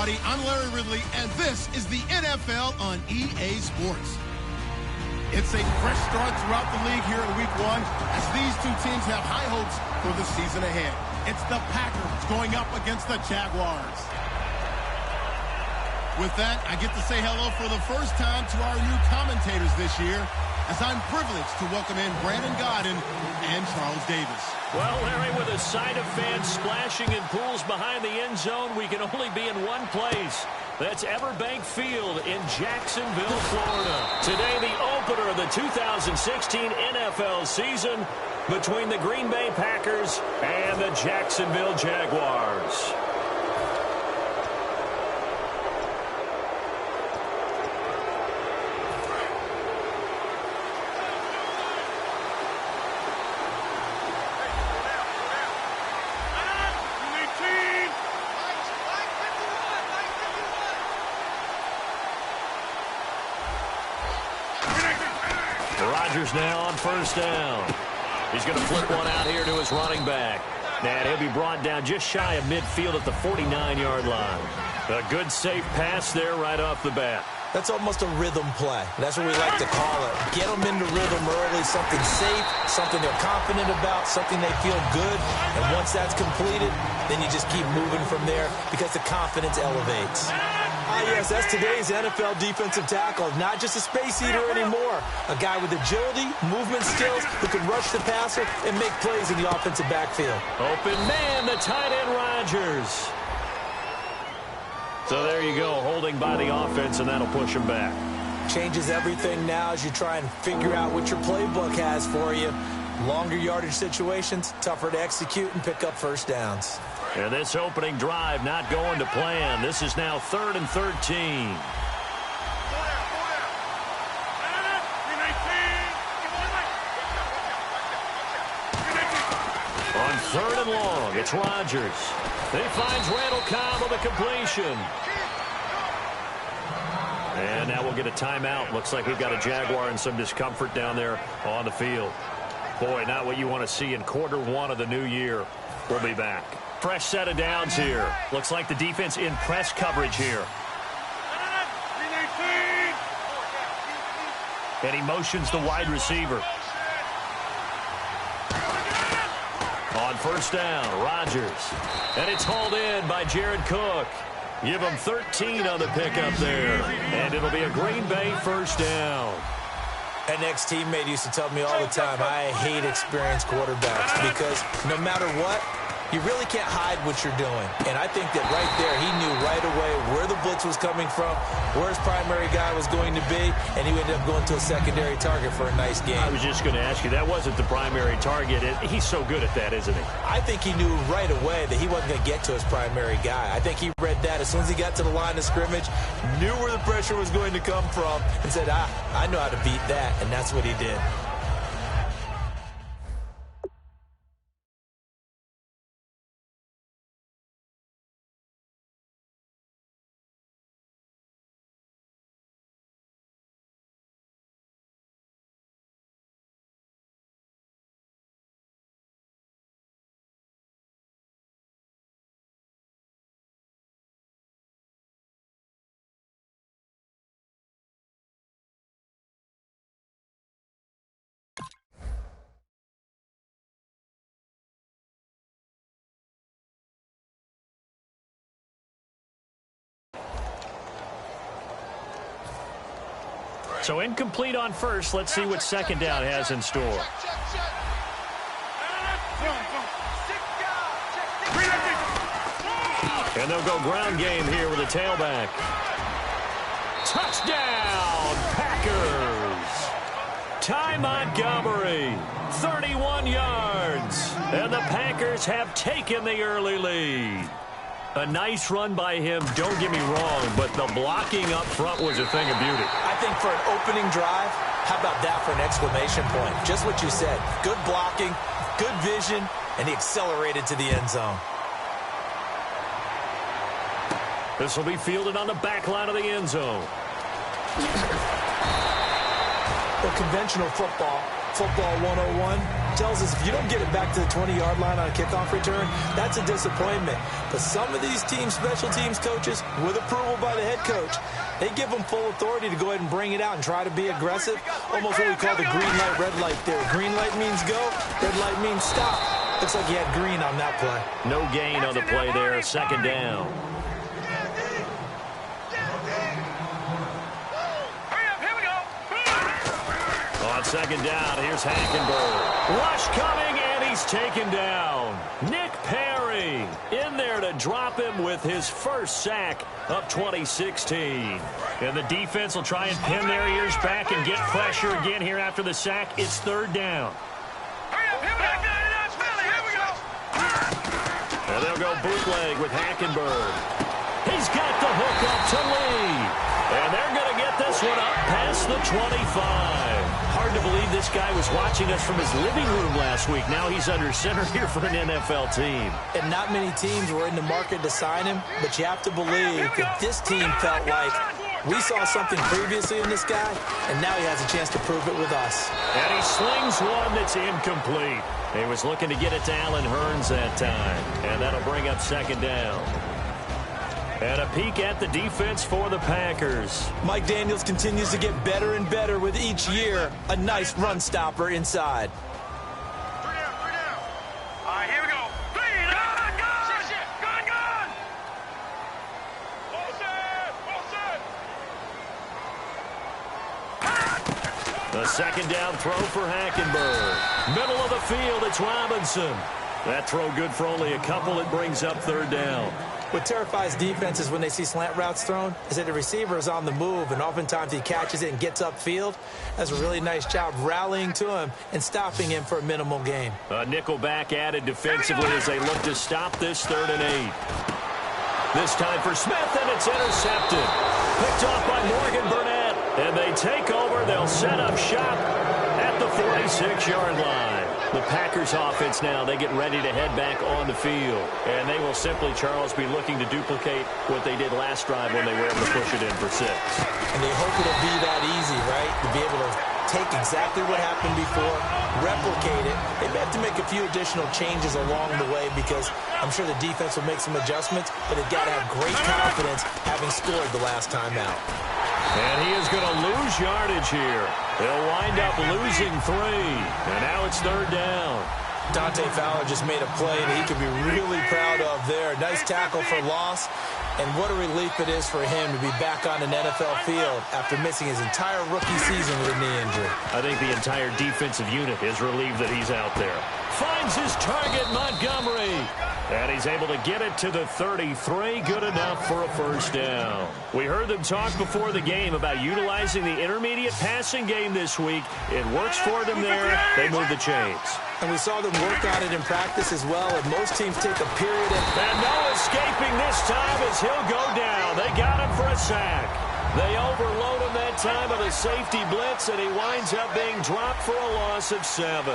everybody. I'm Larry Ridley, and this is the NFL on EA Sports. It's a fresh start throughout the league here in Week 1 as these two teams have high hopes for the season ahead. It's the Packers going up against the Jaguars. With that, I get to say hello for the first time to our new commentators this year, as I'm privileged to welcome in Brandon Godden and Charles Davis. Well, Larry, with a sight of fans splashing in pools behind the end zone, we can only be in one place. That's Everbank Field in Jacksonville, Florida. Today, the opener of the 2016 NFL season between the Green Bay Packers and the Jacksonville Jaguars. Rodgers now on first down. He's going to flip one out here to his running back. And he'll be brought down just shy of midfield at the 49-yard line. A good, safe pass there right off the bat. That's almost a rhythm play. That's what we like to call it. Get them into rhythm early, something safe, something they're confident about, something they feel good. And once that's completed, then you just keep moving from there because the confidence elevates. Yes, that's today's NFL defensive tackle. Not just a space eater anymore. A guy with agility, movement skills, who can rush the passer and make plays in the offensive backfield. Open man, the tight end Rodgers. So there you go, holding by the offense, and that'll push him back. Changes everything now as you try and figure out what your playbook has for you. Longer yardage situations, tougher to execute and pick up first downs. And this opening drive not going to plan. This is now 3rd and 13. On 3rd and long, it's Rodgers. He finds Randall Cobb with a completion. And now we'll get a timeout. Looks like we've got a Jaguar in some discomfort down there on the field. Boy, not what you want to see in quarter 1 of the new year. We'll be back. Fresh set of downs here. Looks like the defense in press coverage here. And he motions the wide receiver. On first down, Rodgers. And it's hauled in by Jared Cook. Give him 13 on the pickup there. And it'll be a Green Bay first down. An ex-teammate used to tell me all the time, I hate experienced quarterbacks because no matter what, you really can't hide what you're doing. And I think that right there, he knew right away where the blitz was coming from, where his primary guy was going to be, and he ended up going to a secondary target for a nice game. I was just going to ask you, that wasn't the primary target. He's so good at that, isn't he? I think he knew right away that he wasn't going to get to his primary guy. I think he read that as soon as he got to the line of scrimmage, knew where the pressure was going to come from, and said, I know how to beat that, and that's what he did. So incomplete on first. Let's see what second down has in store. And they'll go ground game here with a tailback. Touchdown, Packers. Ty Montgomery, 31 yards. And the Packers have taken the early lead. A nice run by him, don't get me wrong, but the blocking up front was a thing of beauty. I think for an opening drive, how about that for an exclamation point? Just what you said. Good blocking, good vision, and he accelerated to the end zone. This will be fielded on the back line of the end zone. Well, conventional football 101, tells us if you don't get it back to the 20-yard line on a kickoff return, that's a disappointment. But some of these special teams coaches, with approval by the head coach, they give them full authority to go ahead and bring it out and try to be aggressive. Almost what we call the green light, red light theory. Green light means go, red light means stop. Looks like he had green on that play. No gain on the play there, second down. On second down, here's Hackenberg. Rush coming, and he's taken down. Nick Perry in there to drop him with his first sack of 2016. And the defense will try and pin their ears back and get pressure again here after the sack. It's third down. And they'll go bootleg with Hackenberg. He's got the hook up to Lee. And they're going to get this one up past the 25. Hard to believe this guy was watching us from his living room last week. Now he's under center here for an NFL team. And not many teams were in the market to sign him, but you have to believe that this team felt like we saw something previously in this guy, and now he has a chance to prove it with us. And he slings one that's incomplete. He was looking to get it to Allen Hurns that time, and that'll bring up second down. And a peek at the defense for the Packers. Mike Daniels continues to get better and better with each year. A nice run stopper inside. Three down. All right, here we go. Gun. All set. The second down throw for Hackenberg. Middle of the field, it's Robinson. That throw good for only a couple. It brings up third down. What terrifies defenses when they see slant routes thrown is that the receiver is on the move, and oftentimes he catches it and gets upfield. That's a really nice job rallying to him and stopping him for a minimal gain. A nickel back added defensively as they look to stop this 3rd and 8. This time for Smith, and it's intercepted. Picked off by Morgan Burnett, and they take over. They'll set up shop at the 46-yard line. The Packers offense now, they get ready to head back on the field. And they will simply, Charles, be looking to duplicate what they did last drive when they were able to push it in for 6. And they hope it'll be that easy, right? To be able to take exactly what happened before, replicate it. They may have to make a few additional changes along the way because I'm sure the defense will make some adjustments, but they've got to have great confidence having scored the last time out. And he is going to lose yardage here. They'll wind up losing 3. And now it's 3rd down. Dante Fowler just made a play that he could be really proud of there. Nice tackle for loss. And what a relief it is for him to be back on an NFL field after missing his entire rookie season with a knee injury. I think the entire defensive unit is relieved that he's out there. Finds his target, Montgomery. And he's able to get it to the 33. Good enough for a first down. We heard them talk before the game about utilizing the intermediate passing game this week. It works for them there. They move the chains. And we saw them work on it in practice as well. And most teams take a period. And no escaping this time as he'll go down. They got him for a sack. They overload him that time with a safety blitz, and he winds up being dropped for a loss of 7.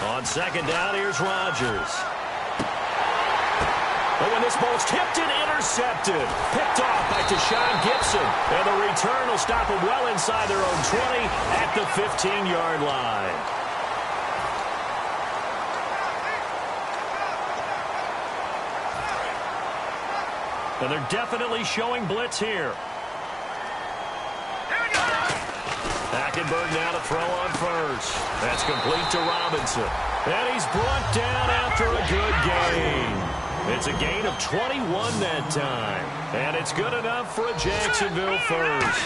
On second down, here's Rodgers. But when this ball's tipped and intercepted, picked off by Tashawn Gibson. And the return will stop them well inside their own 20 at the 15-yard line. And they're definitely showing blitz here. Hackenberg now to throw on first. That's complete to Robinson. And he's brought down after a good gain. It's a gain of 21 that time. And it's good enough for a Jacksonville first.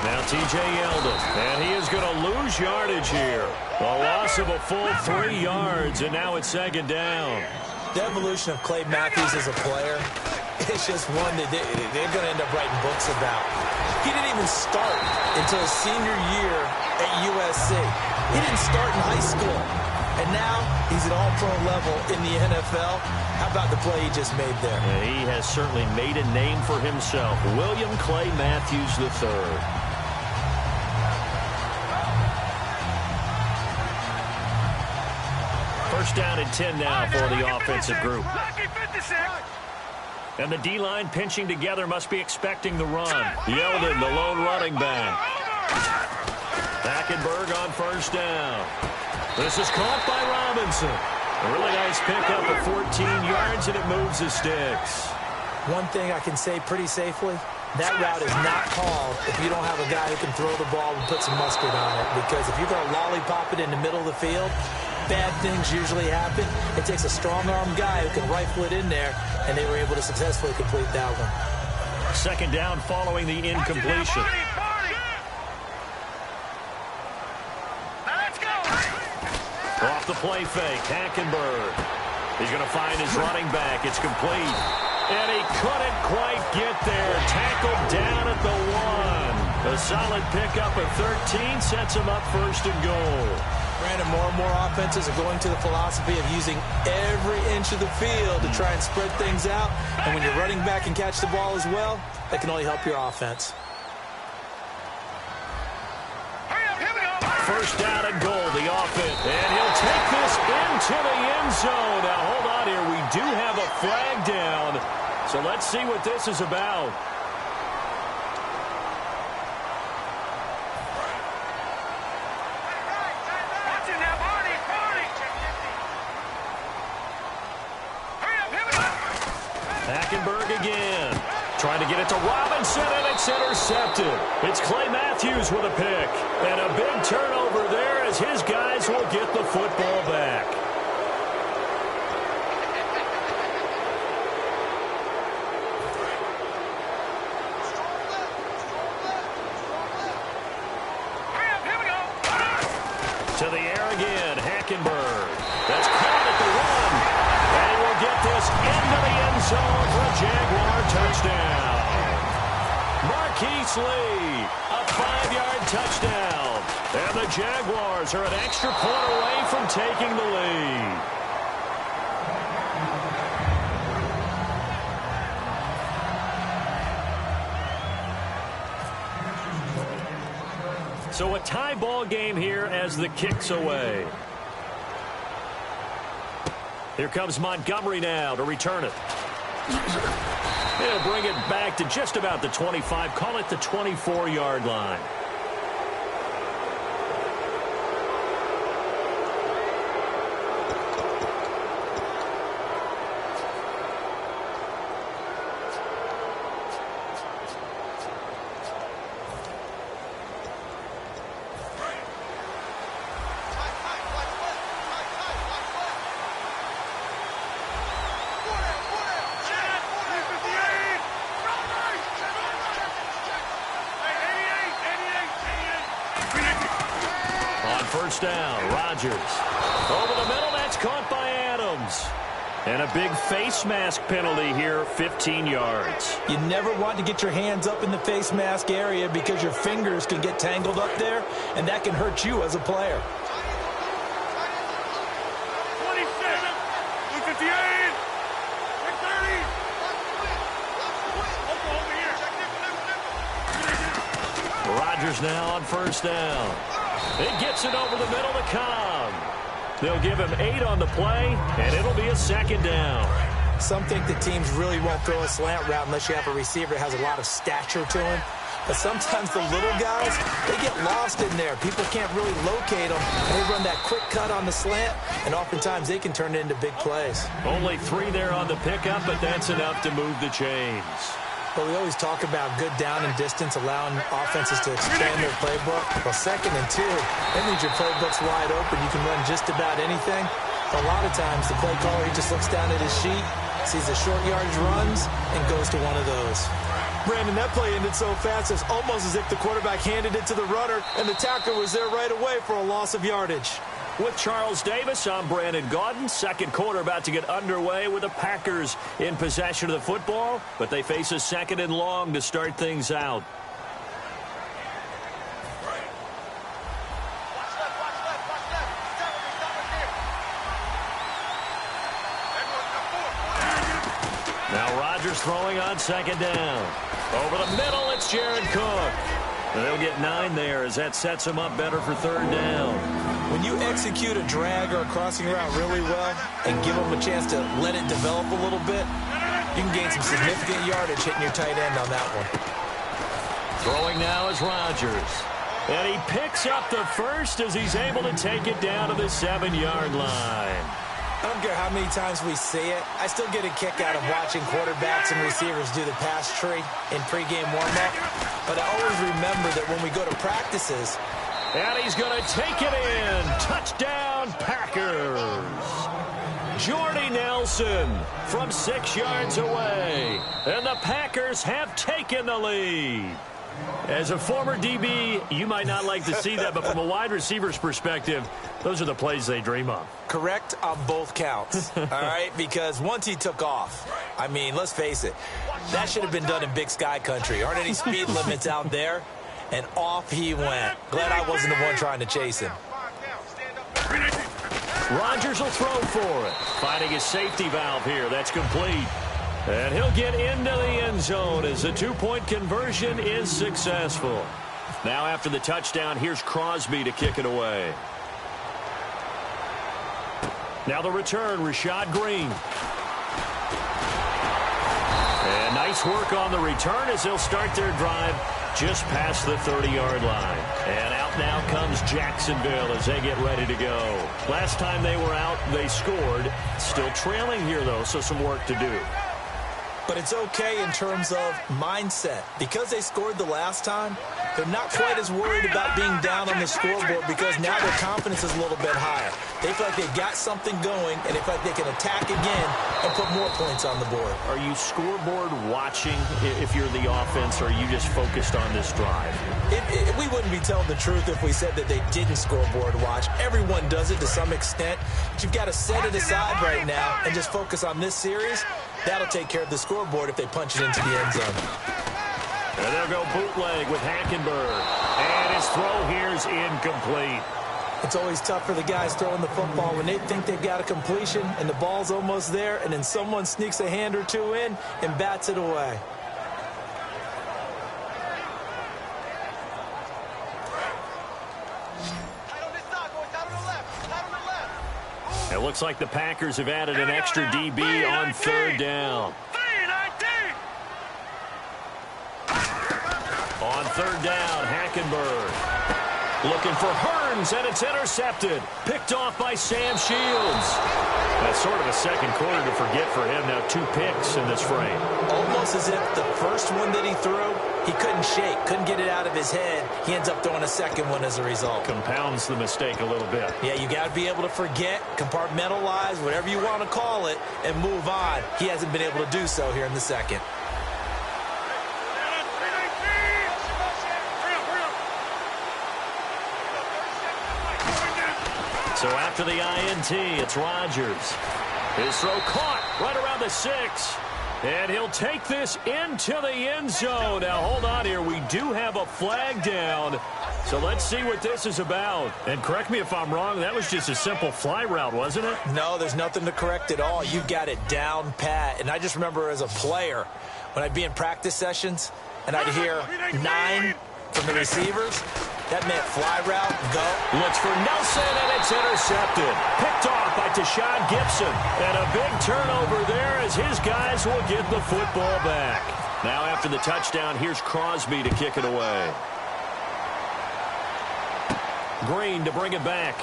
Now T.J. Yeldon. And he is going to lose yardage here. A loss of a full 3 yards. And now it's second down. The evolution of Clay Matthews as a player, it's just one that they're going to end up writing books about. He didn't even start until his senior year at USC. He didn't start in high school. And now he's at all-pro level in the NFL. How about the play he just made there? Yeah, he has certainly made a name for himself. William Clay Matthews III. First down and 10 now for the offensive group. And the D-line pinching together must be expecting the run. Yeldon, the lone running back. Hackenberg on first down. This is caught by Robinson. A really nice pickup of 14 yards, and it moves the sticks. One thing I can say pretty safely, that route is not called if you don't have a guy who can throw the ball and put some mustard on it. Because if you're going to lollipop it in the middle of the field, bad things usually happen. It takes a strong-arm guy who can rifle it in there, and they were able to successfully complete that one. Second down following the incompletion. Off the play fake, Hackenberg. He's going to find his running back. It's complete. And he couldn't quite get there. Tackled down at the 1. A solid pickup of 13 sets him up first and goal. Brandon, more and more offenses are going to the philosophy of using every inch of the field to try and spread things out. And when you're running back and catch the ball as well, that can only help your offense. First down and goal, the offense. And he'll take this into the end zone. Now, hold on here. We do have a flag down. So let's see what this is about. Hackenberg again. Trying to get it to Robinson, and it's intercepted. It's Clay Matthews with a pick. And a big turnover there as his guys will get the football back. To the air again, Hackenberg. That's caught at the 1. And he will get this into the end zone for a Jaguar touchdown. Marquise Lee, a 5-yard touchdown. And the Jaguars are an extra point away from taking the lead. So a tie ball game here as the kick's away. Here comes Montgomery now to return it. He'll bring it back to just about the 25, call it the 24-yard line. First down, Rodgers. Over the middle, that's caught by Adams. And a big face mask penalty here, 15 yards. You never want to get your hands up in the face mask area because your fingers can get tangled up there, and that can hurt you as a player. 27, Rodgers now on first down. It gets it over the middle to Cobb. They'll give him 8 on the play, and it'll be a second down. Some think that teams really won't throw a slant route unless you have a receiver that has a lot of stature to him. But sometimes the little guys, they get lost in there. People can't really locate them. They run that quick cut on the slant, and oftentimes they can turn it into big plays. Only 3 there on the pickup, but that's enough to move the chains. But we always talk about good down and distance, allowing offenses to expand their playbook. Well, 2nd and 2, that means your playbook's wide open. You can run just about anything. But a lot of times, the play caller, he just looks down at his sheet, sees the short yardage runs, and goes to one of those. Brandon, that play ended so fast, it's almost as if the quarterback handed it to the runner, and the tackler was there right away for a loss of yardage. With Charles Davis, I'm Brandon Gaudin. Second quarter about to get underway with the Packers in possession of the football, but they face a 2nd and long to start things out. Now Rodgers throwing on 2nd down. Over the middle, it's Jared Cook. And they'll get 9 there as that sets him up better for 3rd down. When you execute a drag or a crossing route really well and give them a chance to let it develop a little bit, You can gain some significant yardage hitting your tight end on that one. Throwing now is Rodgers. And he picks up the first as he's able to take it down to the 7-yard line. I don't care how many times we see it. I still get a kick out of watching quarterbacks and receivers do the pass tree in pregame warm-up. But I always remember that when we go to practices. And he's going to take it in. Touchdown, Packers. Jordy Nelson from 6 yards away. And the Packers have taken the lead. As a former DB, you might not like to see that, but from a wide receiver's perspective, those are the plays they dream of. Correct on both counts, all right? Because once he took off, I mean, let's face it, that should have been done in Big Sky country. Aren't any speed limits out there? And off he went. Glad I wasn't the one trying to chase him. Rodgers will throw for it. Finding his safety valve here. That's complete. And he'll get into the end zone as the 2-point conversion is successful. Now after the touchdown, here's Crosby to kick it away. Now the return, Rashad Green. And nice work on the return as they'll start their drive just past the 30-yard line. And out now comes Jacksonville as they get ready to go. Last time they were out, they scored. Still trailing here, though, so some work to do. But it's okay in terms of mindset. Because they scored the last time, they're not quite as worried about being down on the scoreboard because now their confidence is a little bit higher. They feel like they've got something going, and they feel like they can attack again and put more points on the board. Are you scoreboard watching if you're the offense, or are you just focused on this drive? We wouldn't be telling the truth if we said that they didn't scoreboard watch. Everyone does it to some extent. But you've got to set it aside right now and just focus on this series. That'll take care of the scoreboard if they punch it into the end zone. And they'll go bootleg with Hackenberg. And his throw here is incomplete. It's always tough for the guys throwing the football when they think they've got a completion and the ball's almost there, and then someone sneaks a hand or two in and bats it away. It looks like the Packers have added an extra DB on third down. On third down, Hackenberg looking for Hearns, and it's intercepted. Picked off by Sam Shields. That's sort of a second quarter to forget for him. Now 2 picks in this frame. Almost as if the first one that he threw, he couldn't shake, couldn't get it out of his head. He ends up throwing a second one as a result. Compounds the mistake a little bit. Yeah, you got to be able to forget, compartmentalize, whatever you want to call it, and move on. He hasn't been able to do so here in the second. So after the INT, it's Rodgers. His throw caught right around the 6. And he'll take this into the end zone. Now, hold on here. We do have a flag down. So let's see what this is about. And correct me if I'm wrong. That was just a simple fly route, wasn't it? No, there's nothing to correct at all. You've got it down pat. And I just remember as a player, when I'd be in practice sessions and I'd hear 9 from the receivers, that meant fly route, go. Looks for Nelson, and it's intercepted. Picked off by Tashawn Gibson. And a big turnover there as his guys will get the football back. Now after the touchdown, here's Crosby to kick it away. Green to bring it back.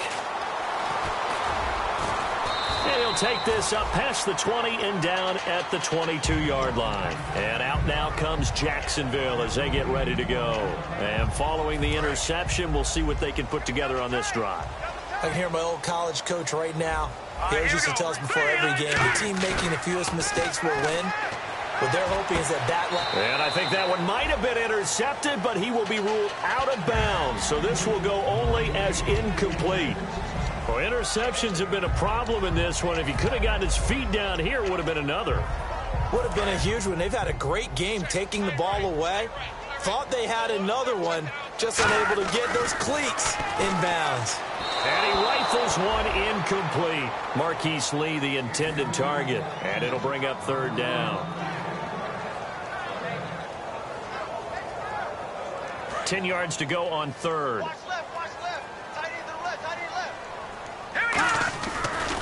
And he'll take this up past the 20 and down at the 22-yard line. And out now comes Jacksonville as they get ready to go. And following the interception, we'll see what they can put together on this drive. I can hear my old college coach right now. He always used to tell us before every game, the team making the fewest mistakes will win. What they're hoping is that and I think that one might have been intercepted, but he will be ruled out of bounds. So this will go only as incomplete. Well, interceptions have been a problem in this one. If he could have gotten his feet down here, it would have been another. Would have been a huge one. They've had a great game taking the ball away. Thought they had another one, just unable to get those cleats in bounds. And he rifles one incomplete. Marquise Lee, the intended target. And it'll bring up third down. 10 yards to go on third.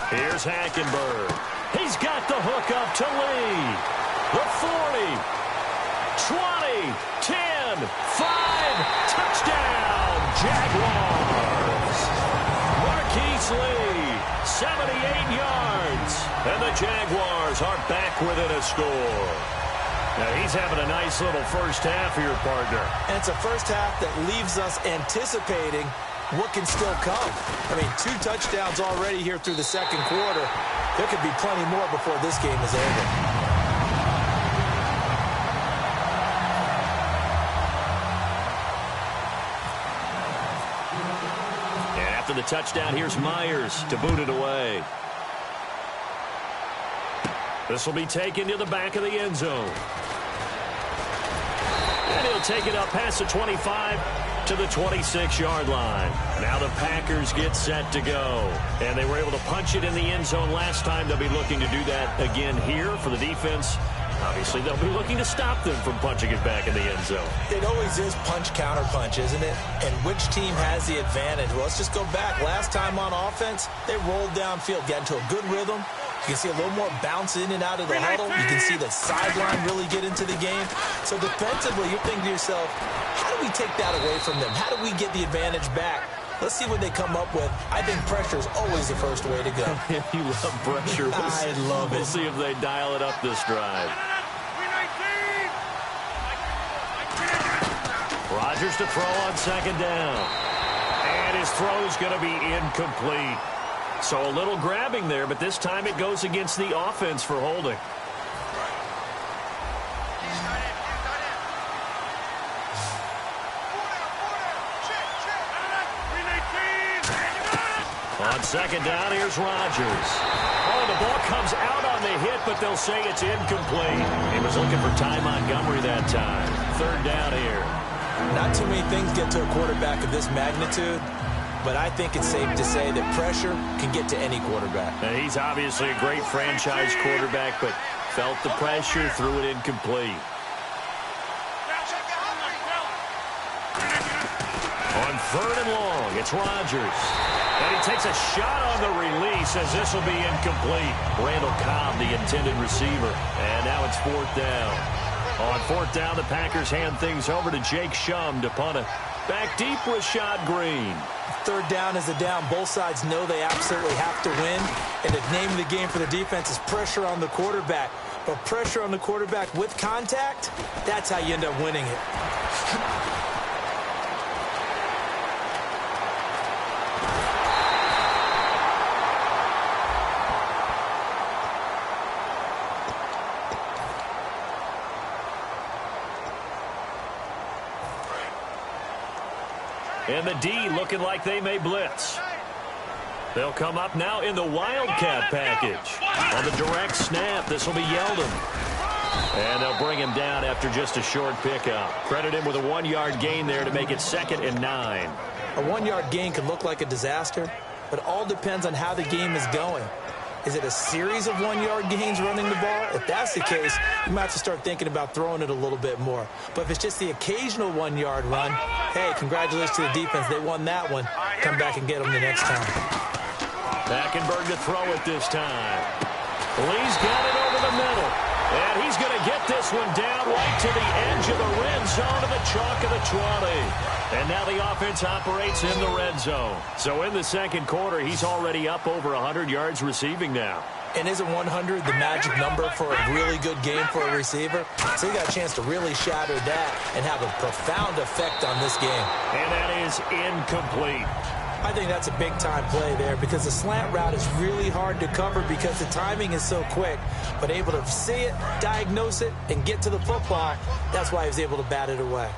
Here's Hackenberg. He's got the hook up to Lee. The 40. 20. 10. 5. Touchdown, Jaguars. Marquise Lee, 78 yards. And the Jaguars are back within a score. Now, he's having a nice little first half here, partner. And it's a first half that leaves us anticipating what can still come. I mean, 2 touchdowns already here through the second quarter. There could be plenty more before this game is over. And after the touchdown, here's Myers to boot it away. This will be taken to the back of the end zone. And he'll take it up past the 25 to the 26-yard line. Now the Packers get set to go. And they were able to punch it in the end zone last time. They'll be looking to do that again here for the defense. Obviously, they'll be looking to stop them from punching it back in the end zone. It always is punch-counter-punch, isn't it? And which team has the advantage? Well, let's just go back. Last time on offense, they rolled downfield, got into a good rhythm. You can see a little more bounce in and out of the huddle. You can see the sideline really get into the game. So defensively, you're thinking to yourself, how do we take that away from them? How do we get the advantage back? Let's see what they come up with. I think pressure is always the first way to go. You love pressure. I love it. We'll see if they dial it up this drive. Rodgers to throw on second down. And his throw's going to be incomplete. So a little grabbing there, but this time it goes against the offense for holding. On second down, here's Rodgers. Oh, the ball comes out on the hit, but they'll say it's incomplete. He was looking for Ty Montgomery that time. Third down here. Not too many things get to a quarterback of this magnitude, but I think it's safe to say that pressure can get to any quarterback. Now, he's obviously a great franchise quarterback, but felt the pressure, threw it incomplete. On third and long, it's Rodgers. And he takes a shot on the release as this will be incomplete. Randall Cobb, the intended receiver. And now it's fourth down. On fourth down, the Packers hand things over to Jake Shum to punt it. Back deep, Rashad Green. Third down is a down. Both sides know they absolutely have to win. And the name of the game for the defense is pressure on the quarterback. But pressure on the quarterback with contact, that's how you end up winning it. And the D looking like they may blitz. They'll come up now in the Wildcat package. On the direct snap, this will be Yeldon. And they'll bring him down after just a short pickup. Credit him with a 1-yard gain there to make it 2nd and 9. A 1-yard gain can look like a disaster, but it all depends on how the game is going. Is it a series of 1-yard gains running the ball? If that's the case, you might have to start thinking about throwing it a little bit more. But if it's just the occasional 1-yard run, hey, congratulations to the defense. They won that one. Come back and get them the next time. Hackenberg to throw it this time. Lee's got it over the middle. And he's going to get this one down right to the edge of the red zone to the chalk of the 20. And now the offense operates in the red zone. So in the second quarter, he's already up over 100 yards receiving now. And isn't 100 the magic number for a really good game for a receiver? So he got a chance to really shatter that and have a profound effect on this game. And that is incomplete. I think that's a big-time play there because the slant route is really hard to cover because the timing is so quick. But able to see it, diagnose it, and get to the football, that's why he was able to bat it away.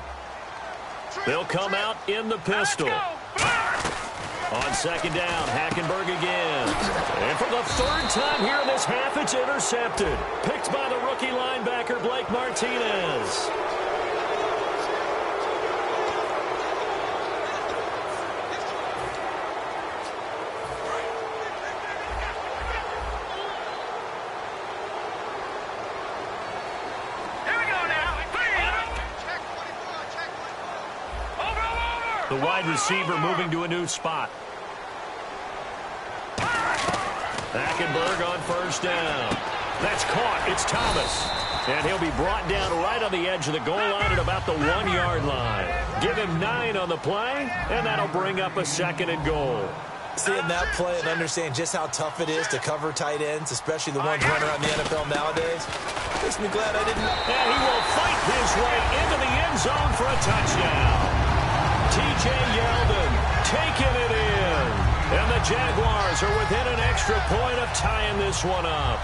They'll come out in the pistol. On second down, Hackenberg again. And for the third time here in this half, it's intercepted. Picked by the rookie linebacker, Blake Martinez. The wide receiver moving to a new spot. Hackenberg on first down. That's caught. It's Thomas. And he'll be brought down right on the edge of the goal line at about the 1-yard line. Give him 9 on the play, and that'll bring up a 2nd and goal. Seeing that play and understand just how tough it is to cover tight ends, especially the ones running around the NFL nowadays, makes me glad I didn't. And he will fight his way into the end zone for a touchdown. T.J. Yeldon taking it in. And the Jaguars are within an extra point of tying this one up.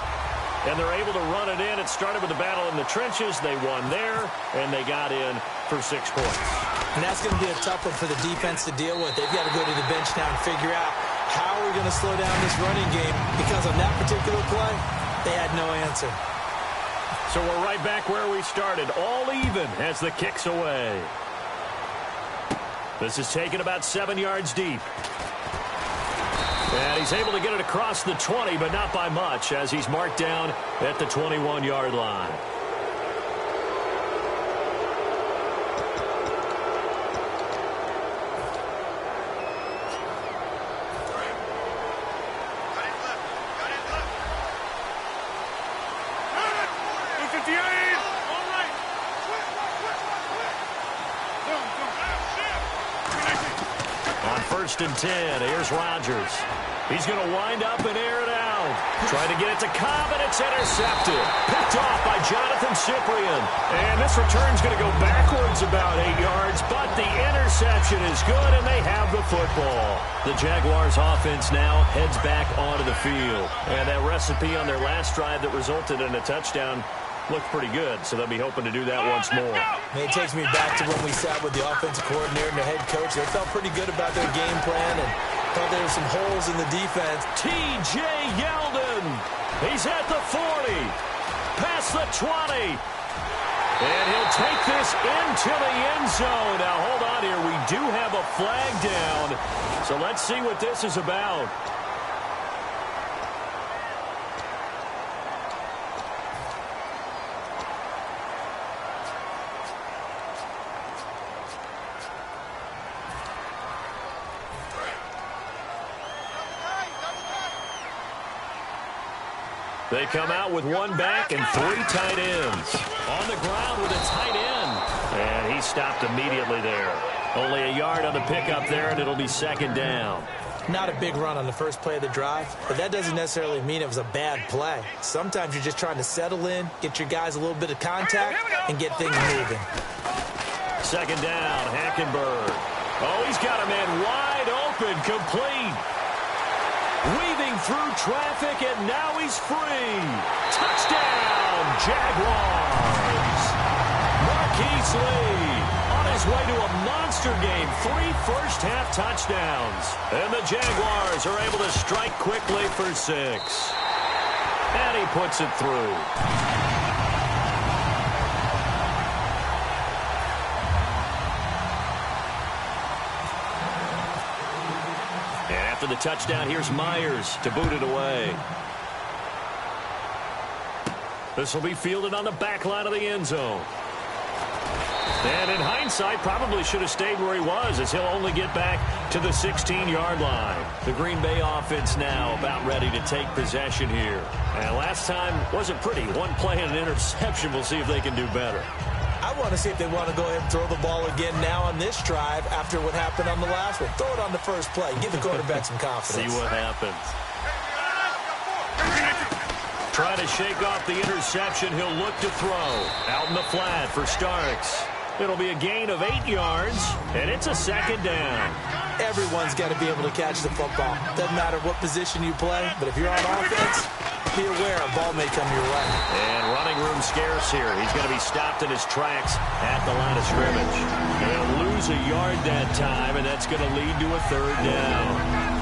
And they're able to run it in. It started with a battle in the trenches. They won there, and they got in for 6 points. And that's going to be a tough one for the defense to deal with. They've got to go to the bench now and figure out how we're going to slow down this running game, because on that particular play, they had no answer. So we're right back where we started, all even as the kick's away. This is taken about 7 yards deep. And he's able to get it across the 20, but not by much, as he's marked down at the 21-yard line. On 1st and 10, here's Rodgers. He's going to wind up and air it out. Trying to get it to Cobb, and it's intercepted. Picked off by Jonathan Cyprien. And this return's going to go backwards about 8 yards, but the interception is good, and they have the football. The Jaguars' offense now heads back onto the field. And that recipe on their last drive that resulted in a touchdown looked pretty good, so they'll be hoping to do that once more. It takes me back to when we sat with the offensive coordinator and the head coach. They felt pretty good about their game plan and thought there were some holes in the defense. T.J. Yeldon. He's at the 40. Past the 20. And he'll take this into the end zone. Now, hold on here. We do have a flag down. So let's see what this is about. They come out with 1 back and 3 tight ends. On the ground with a tight end. And he stopped immediately there. Only a yard on the pickup there, and it'll be 2nd down. Not a big run on the first play of the drive, but that doesn't necessarily mean it was a bad play. Sometimes you're just trying to settle in, get your guys a little bit of contact, and get things moving. 2nd down, Hackenberg. Oh, he's got a man wide open, complete. Weaving through traffic, and now he's free. Touchdown, Jaguars. Marquise Lee on his way to a monster game. 3 first-half touchdowns. And the Jaguars are able to strike quickly for 6. And he puts it through. After the touchdown, here's Myers to boot it away. This will be fielded on the back line of the end zone. And in hindsight, probably should have stayed where he was, as he'll only get back to the 16-yard line. The Green Bay offense now about ready to take possession here. And last time wasn't pretty. 1 play and an interception. We'll see if they can do better. I want to see if they want to go ahead and throw the ball again now on this drive after what happened on the last one. Throw it on the first play. Give the quarterback some confidence. See what happens. Try to shake off the interception. He'll look to throw. Out in the flat for Starks. It'll be a gain of 8 yards, and it's a 2nd down. Everyone's got to be able to catch the football. Doesn't matter what position you play, but if you're on offense, be aware a ball may come your way. And running room scarce here. He's going to be stopped in his tracks at the line of scrimmage. He'll lose a yard that time, and that's going to lead to a 3rd down.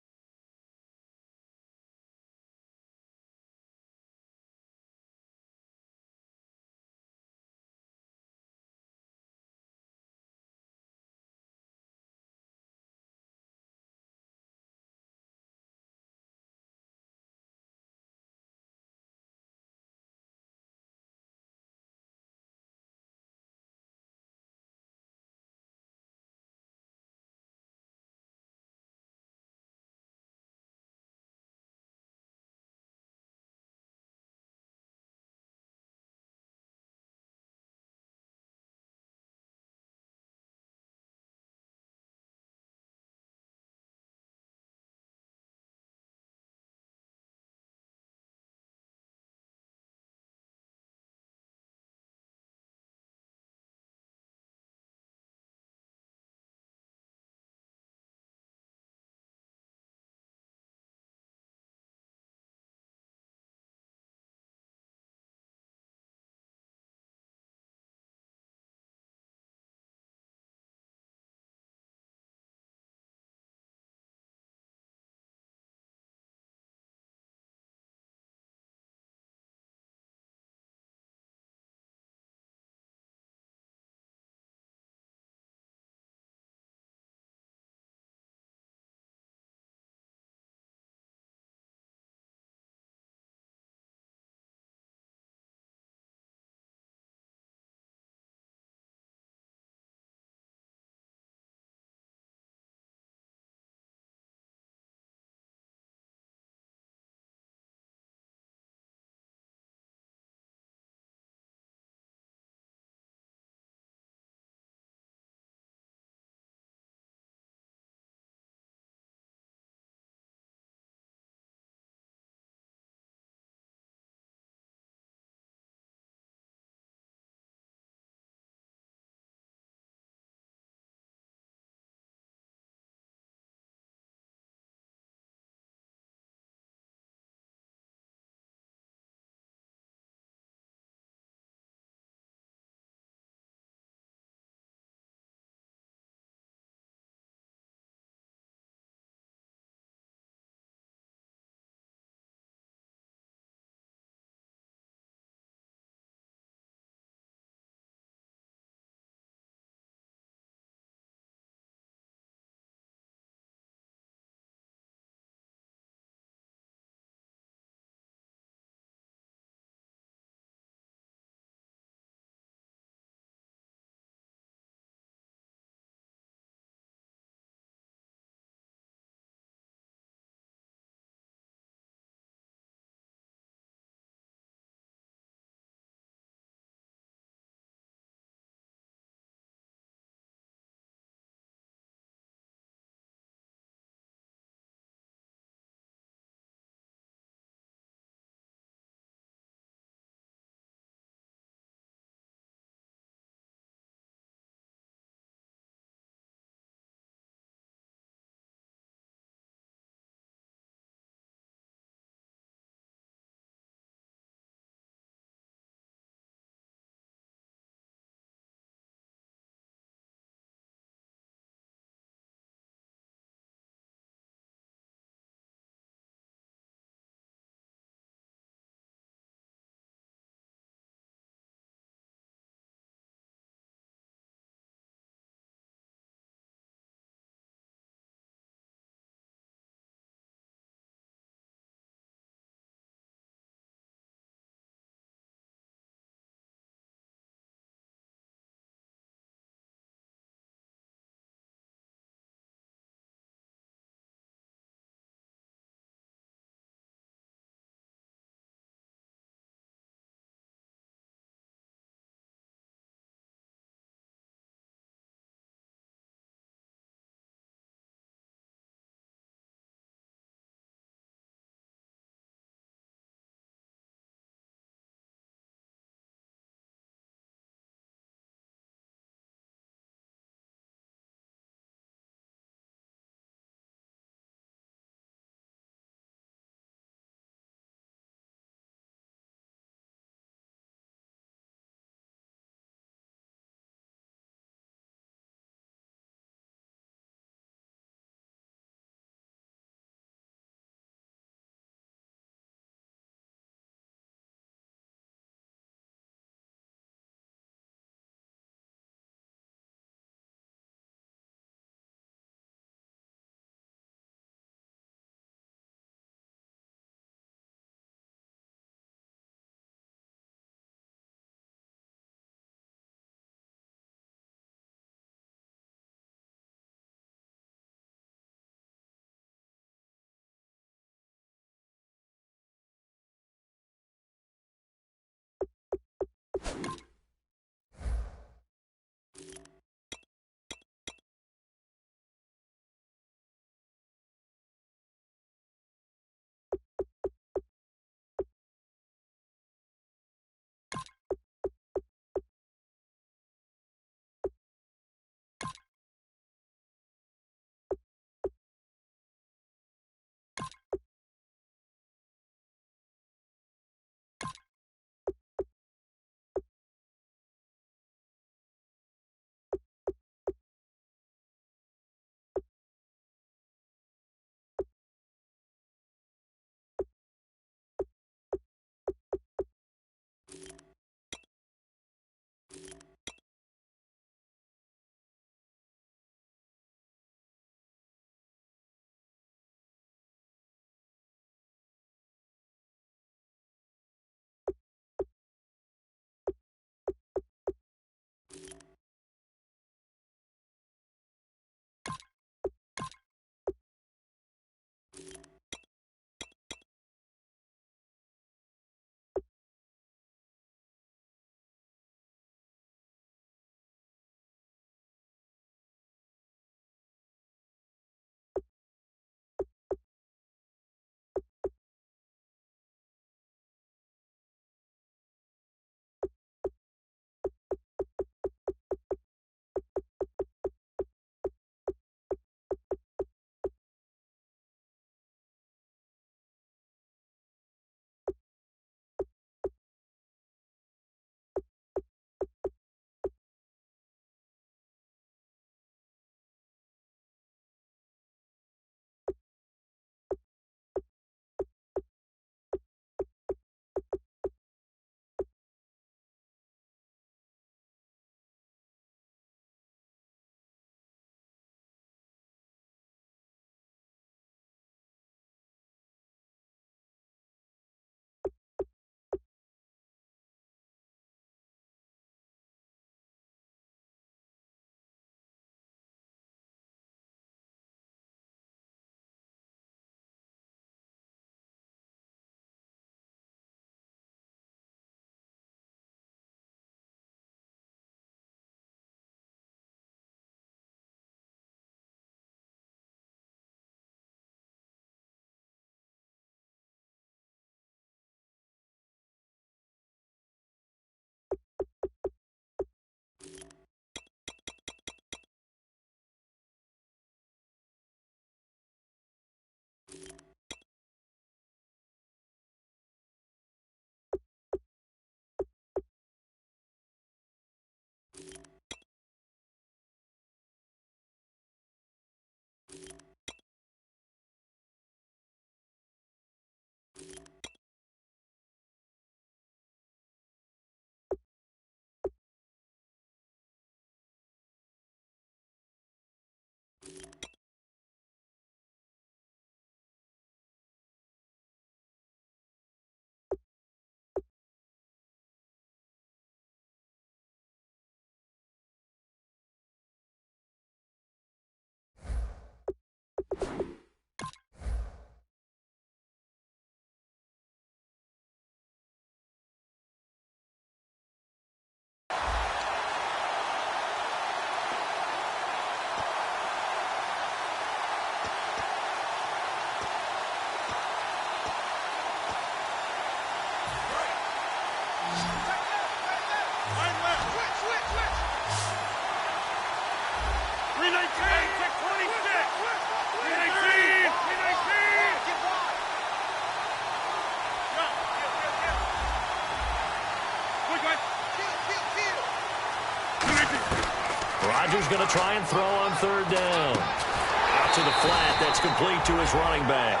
Rodgers going to try and throw on third down. Out to the flat. That's complete to his running back.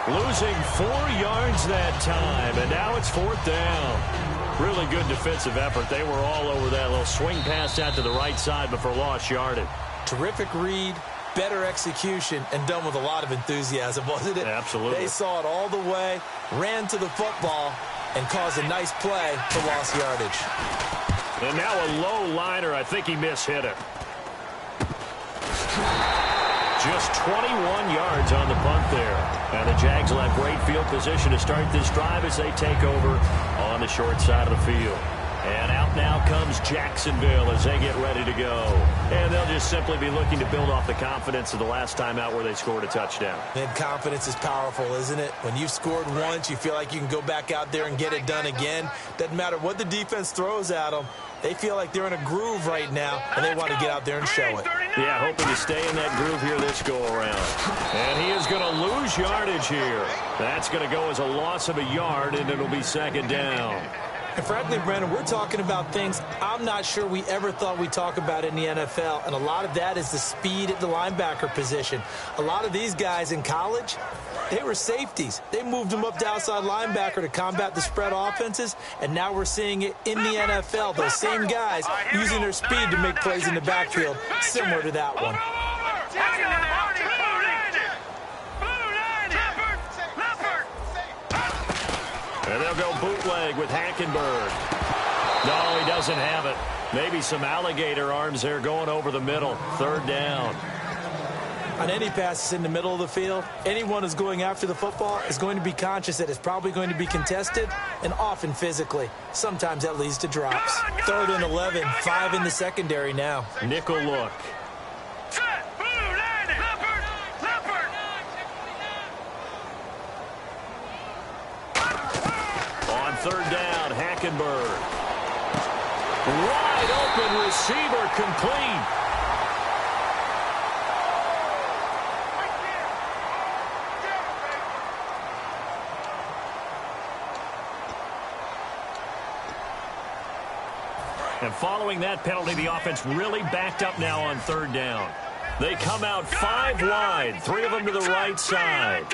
Losing 4 yards that time, and now it's fourth down. Really good defensive effort. They were all over that little swing pass out to the right side before lost yardage. Terrific read, better execution, and done with a lot of enthusiasm, wasn't it? Absolutely. They saw it all the way, ran to the football, and caused a nice play for lost yardage. And now a low liner. I think he mishit it. Just 21 yards on the punt there. And the Jags will have great field position to start this drive as they take over on the short side of the field. And out now comes Jacksonville as they get ready to go. And they'll just simply be looking to build off the confidence of the last time out where they scored a touchdown. And confidence is powerful, isn't it? When you've scored once, you feel like you can go back out there and get it done again. Doesn't matter what the defense throws at them. They feel like they're in a groove right now, and they want to get out there and show it. Yeah, hoping to stay in that groove here this go-around. And he is going to lose yardage here. That's going to go as a loss of a yard, and it'll be second down. And frankly, Brandon, we're talking about things I'm not sure we ever thought we'd talk about in the NFL, and a lot of that is the speed at the linebacker position. A lot of these guys in college, they were safeties. They moved them up to outside linebacker to combat the spread offenses, and now we're seeing it in the NFL. Those same guys using their speed to make plays in the backfield, similar to that one. And they'll go bootleg with Hackenberg. No, he doesn't have it. Maybe some alligator arms there going over the middle. Third down. On any passes in the middle of the field, anyone who's going after the football is going to be conscious that it's probably going to be contested, and often physically. Sometimes that leads to drops. 3rd and 11, 5 in the secondary now. Nickel look. On third down, Hackenberg. Wide open receiver, complete. And following that penalty, the offense really backed up now on third down. They come out 5 wide, 3 of them to the right side.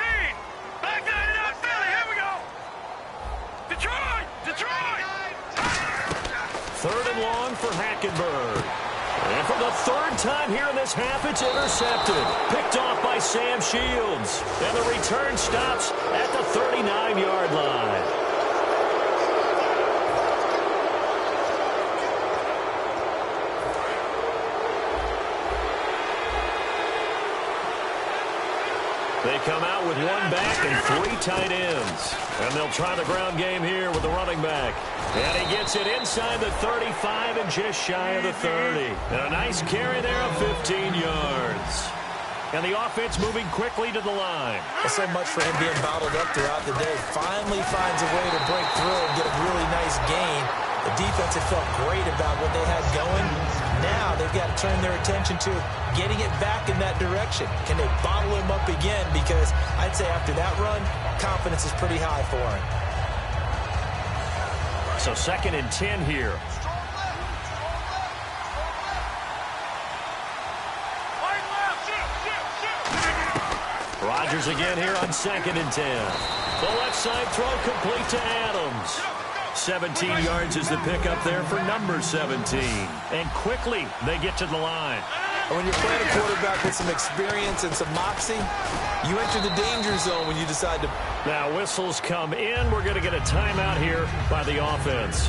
Third and long for Hackenberg. And for the 3rd time here in this half, it's intercepted. Picked off by Sam Shields. And the return stops at the 39-yard line. They come out with 1 back and 3 tight ends. And they'll try the ground game here with the running back. And he gets it inside the 35 and just shy of the 30. And a nice carry there of 15 yards. And the offense moving quickly to the line. Well, so much for him being bottled up throughout the day. Finally finds a way to break through and get a really nice gain. The defense had felt great about what they had going. Now they've got to turn their attention to getting it back in that direction. Can they bottle him up again? Because I'd say after that run, confidence is pretty high for him. So 2nd and 10 here. Rodgers again here on 2nd and 10. The left side throw complete to Adams. 17 yards is the pickup there for number 17. And quickly they get to the line. And when you're playing a quarterback with some experience and some moxie, you enter the danger zone when you decide to. Now whistles come in. We're going to get a timeout here by the offense.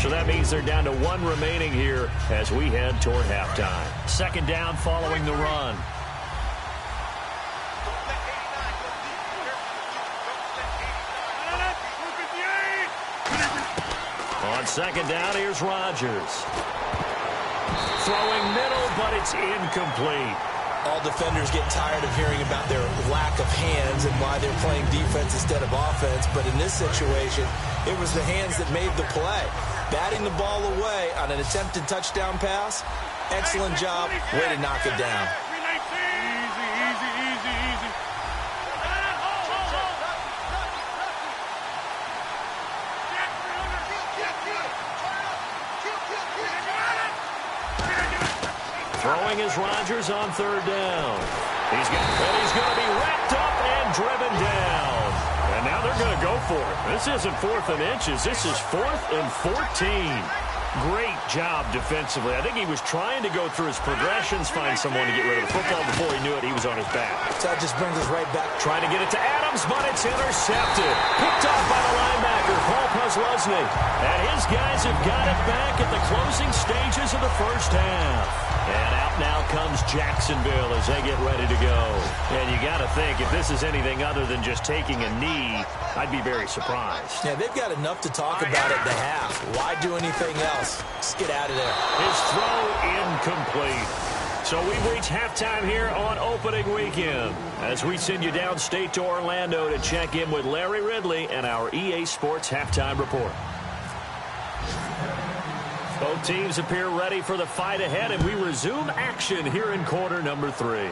So that means they're down to 1 remaining here as we head toward halftime. 2nd down following the run. On second down, here's Rodgers. Throwing middle, but it's incomplete. All defenders get tired of hearing about their lack of hands and why they're playing defense instead of offense. But in this situation, it was the hands that made the play. Batting the ball away on an attempted touchdown pass. Excellent job. Way to knock it down. Throwing is Rodgers on third down. He's going to be wrapped up and driven down. And now they're going to go for it. This isn't 4th and inches. This is 4th and 14. Great job defensively. I think he was trying to go through his progressions, find someone to get rid of the football. Before he knew it, he was on his back. So that just brings us right back. Trying to get it to Adams, but it's intercepted. Picked off by the linebacker, Paul Posluszny. And his guys have got it back at the closing stages of the first half. And out now comes Jacksonville as they get ready to go. And you got to think, if this is anything other than just taking a knee, I'd be very surprised. Yeah, they've got enough to talk about at the half. Why do anything else? Just get out of there. His throw incomplete. So we've reached halftime here on opening weekend as we send you downstate to Orlando to check in with Larry Ridley and our EA Sports Halftime Report. Both teams appear ready for the fight ahead, and we resume action here in quarter number 3.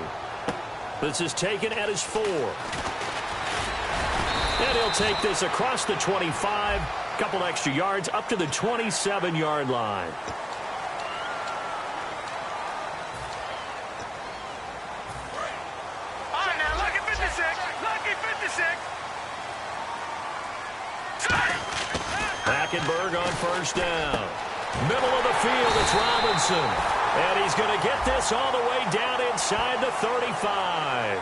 This is taken at his 4. And he'll take this across the 25, couple extra yards up to the 27-yard line. All right, now, lucky 56. Lucky 56. Hackenberg on first down. Middle of the field, it's Robinson. And he's going to get this all the way down inside the 35.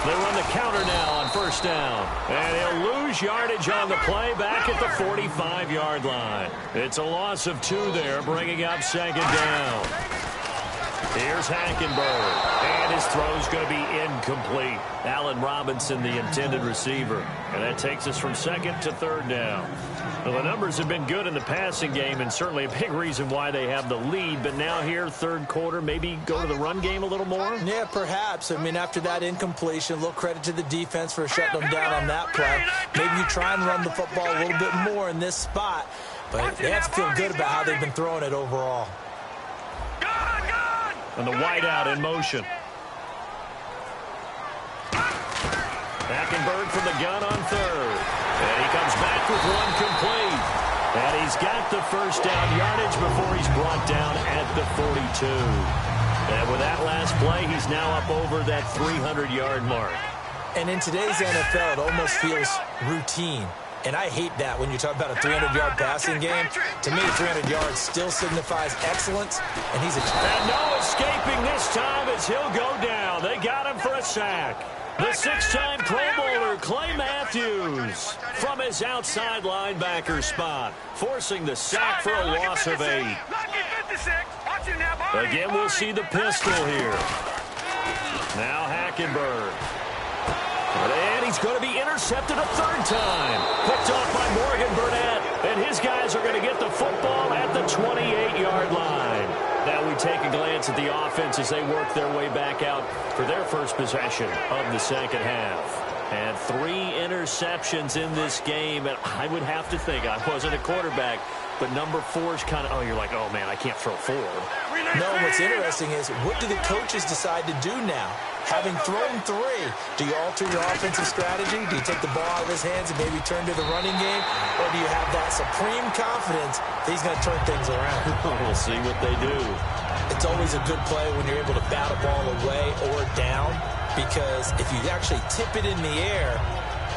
They run the counter now on first down. And he'll lose yardage on the play back at the 45-yard line. It's a loss of 2 there, bringing up second down. Here's Hackenberg. And his throw's going to be incomplete. Allen Robinson, the intended receiver. And that takes us from second to third down. Well, the numbers have been good in the passing game, and certainly a big reason why they have the lead. But now here, third quarter, maybe go to the run game a little more? Yeah, perhaps. I mean, after that incompletion, a little credit to the defense for shutting them down on that play. Maybe you try and run the football a little bit more in this spot. But they have to feel good about how they've been throwing it overall. And the wideout in motion. Hackenberg from the gun on third. And he comes back with one complete. And he's got the first down yardage before he's brought down at the 42. And with that last play, he's now up over that 300-yard mark. And in today's NFL, it almost feels routine. And I hate that when you talk about a 300-yard passing game. To me, 300 yards still signifies excellence, and he's a champ. And no escaping this time as he'll go down. They got him for a sack. The 6-time Pro Bowler, Clay Matthews, from his outside linebacker spot, forcing the sack for a loss of 8. Again, we'll see the pistol here. Now Hackenberg. And he's going to be intercepted a third time. Picked off by Morgan Burnett. And his guys are going to get the football at the 28-yard line. Now we take a glance at the offense as they work their way back out for their first possession of the second half. And 3 interceptions in this game. And I would have to think, I wasn't a quarterback, but number 4 is kind of, you're like, oh, man, I can't throw 4. No, what's interesting is, what do the coaches decide to do now? Having thrown 3, do you alter your offensive strategy? Do you take the ball out of his hands and maybe turn to the running game? Or do you have that supreme confidence that he's going to turn things around? We'll see what they do. It's always a good play when you're able to bat a ball away or down, because if you actually tip it in the air,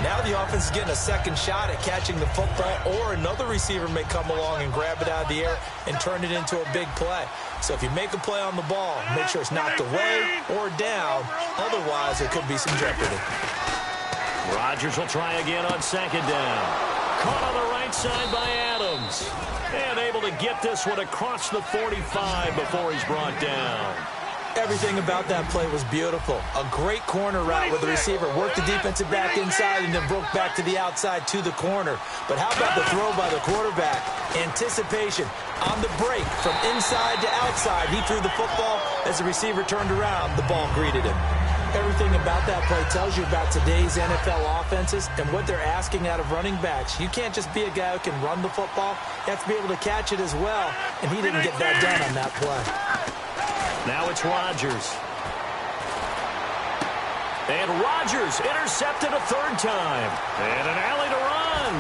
now the offense is getting a second shot at catching the football, or another receiver may come along and grab it out of the air and turn it into a big play. So if you make a play on the ball, make sure it's knocked away or down. Otherwise, there could be some jeopardy. Rodgers will try again on second down. Caught on the right side by Allen. Mahomes. And able to get this one across the 45 before he's brought down. Everything about that play was beautiful. A great corner route where the receiver worked the defensive back inside and then broke back to the outside to the corner. But how about the throw by the quarterback? Anticipation on the break from inside to outside. He threw the football. As the receiver turned around, the ball greeted him. Everything about that play tells you about today's NFL offenses and what they're asking out of running backs. You can't just be a guy who can run the football. You have to be able to catch it as well, and he didn't get that done on that play. Now it's Rodgers. And Rodgers intercepted a third time. And an alley to run.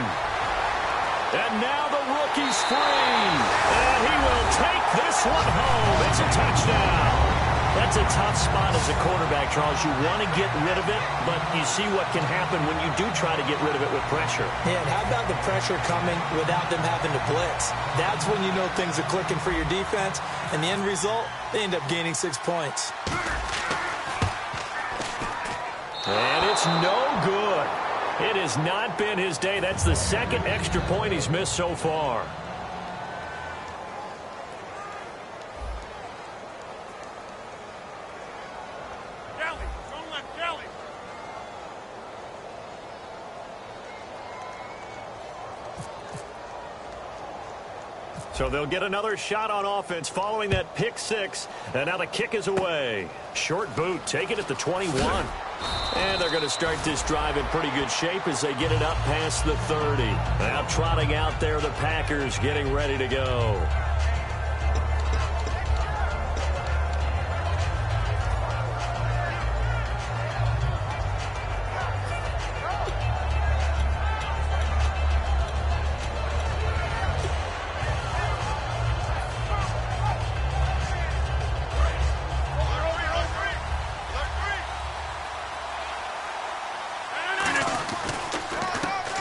And now the rookie's free. And he will take this one home. It's a touchdown. That's a tough spot as a quarterback, Charles. You want to get rid of it, but you see what can happen when you do try to get rid of it with pressure. Yeah, and how about the pressure coming without them having to blitz? That's when you know things are clicking for your defense, and the end result, they end up gaining 6 points. And it's no good. It has not been his day. That's the second extra point he's missed so far. So they'll get another shot on offense following that pick six. And now the kick is away. Short boot, take it at the 21. And they're going to start this drive in pretty good shape as they get it up past the 30. Now trotting out there, the Packers getting ready to go.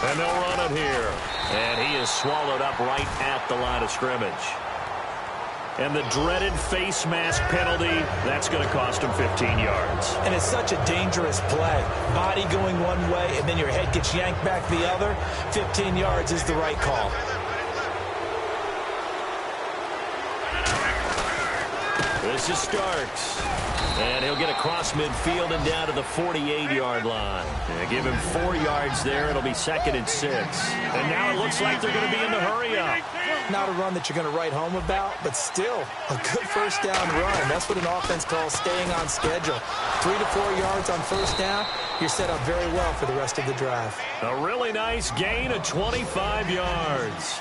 And they'll run it here. And he is swallowed up right at the line of scrimmage. And the dreaded face mask penalty, that's going to cost him 15 yards. And it's such a dangerous play. Body going one way, and then your head gets yanked back the other. 15 yards is the right call. This is Starks. And he'll get across midfield and down to the 48-yard line. And give him 4 yards there. It'll be 2nd and 6. And now it looks like they're going to be in the hurry-up. Not a run that you're going to write home about, but still a good first down run. That's what an offense calls staying on schedule. 3 to 4 yards on first down. You're set up very well for the rest of the drive. A really nice gain of 25 yards.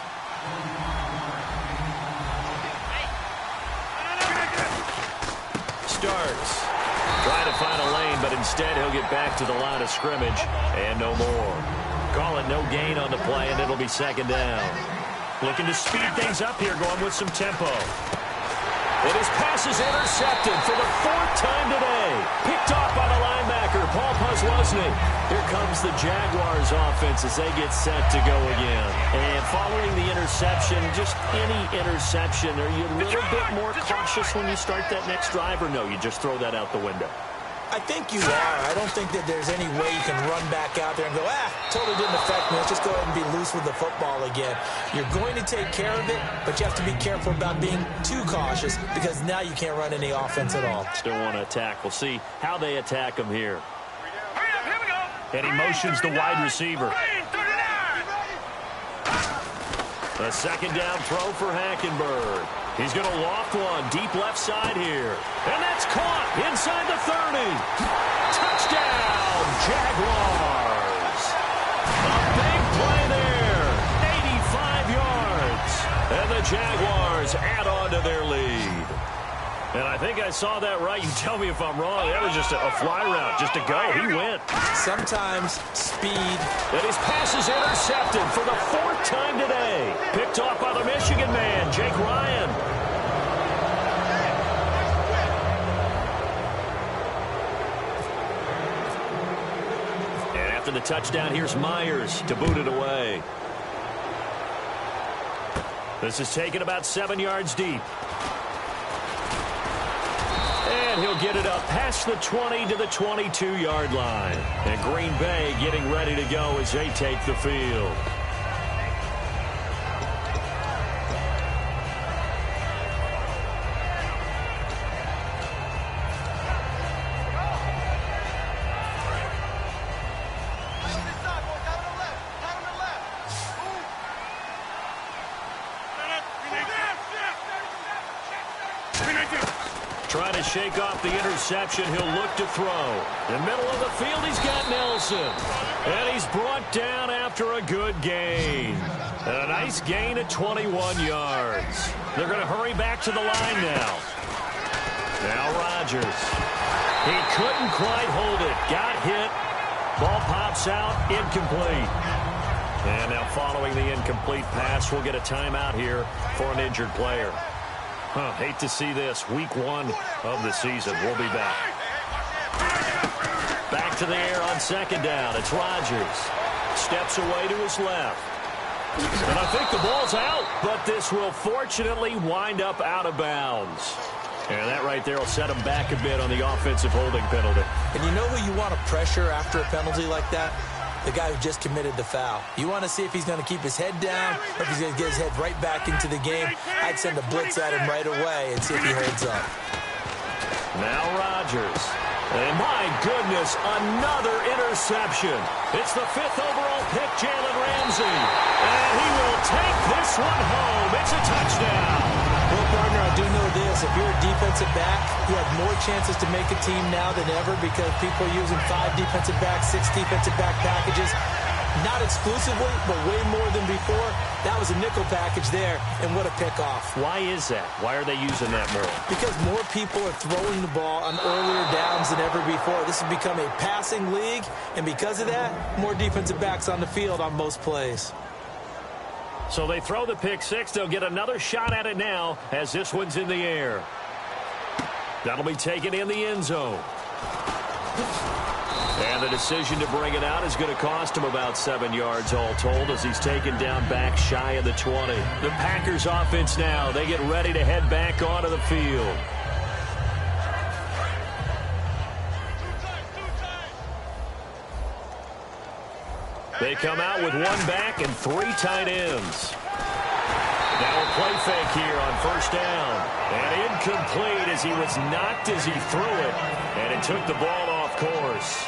Starks. Trying to find a lane, but instead he'll get back to the line of scrimmage and no more. Call it no gain on the play, and it'll be 2nd down. Looking to speed things up here, going with some tempo. And his pass is intercepted for the 4th time today. Picked off by the linebacker, Paul Posluszny. Here comes the Jaguars offense as they get set to go again. And following the interception, just any interception, are you a little bit more cautious when you start that next drive, or no, you just throw that out the window? I think you are. I don't think that there's any way you can run back out there and go, totally didn't affect me. Let's just go ahead and be loose with the football again. You're going to take care of it, but you have to be careful about being too cautious because now you can't run any offense at all. Still want to attack. We'll see how they attack him here. And he motions the wide receiver. A 2nd down throw for Hackenberg. He's going to loft one deep left side here. And that's caught inside the 30. Touchdown, Jaguars. A big play there. 85 yards. And the Jaguars add on to their lead. And I think I saw that right. You tell me if I'm wrong. That was just a fly route, just a go. He went. Sometimes speed. And his pass is intercepted for the 4th time today. Picked off by the Michigan man, Jake Ryan. And after the touchdown, here's Myers to boot it away. This is taken about 7 yards deep. And he'll get it up past the 20 to the 22-yard line. And Green Bay getting ready to go as they take the field. Trying to shake off the interception. He'll look to throw. In the middle of the field, he's got Nelson. And he's brought down after a good gain. And a nice gain at 21 yards. They're going to hurry back to the line now. Now Rodgers. He couldn't quite hold it. Got hit. Ball pops out. Incomplete. And now following the incomplete pass, we'll get a timeout here for an injured player. Hate to see this. Week 1 of the season. We'll be back. Back to the air on second down. It's Rodgers. Steps away to his left. And I think the ball's out, but this will fortunately wind up out of bounds. And that right there will set him back a bit on the offensive holding penalty. And you know who you want to pressure after a penalty like that? The guy who just committed the foul. You want to see if he's going to keep his head down or if he's going to get his head right back into the game. I'd send a blitz at him right away and see if he holds up. Now Rodgers. And my goodness, another interception. It's the 5th overall pick, Jalen Ramsey. And he will take this one home. It's a touchdown. Well, partner, I do know this. If you're a defensive back, you have more chances to make a team now than ever because people are using 5 defensive backs, 6 defensive back packages. Not exclusively, but way more than before. That was a nickel package there, and what a pickoff. Why is that? Why are they using that more? Because more people are throwing the ball on earlier downs than ever before. This has become a passing league, and because of that, more defensive backs on the field on most plays. So they throw the pick 6. They'll get another shot at it now as this one's in the air. That'll be taken in the end zone. And the decision to bring it out is going to cost him about 7 yards all told as he's taken down back shy of the 20. The Packers offense now, they get ready to head back onto the field. They come out with 1 back and 3 tight ends. Now a play fake here on first down. And incomplete as he was knocked as he threw it. And it took the ball off course.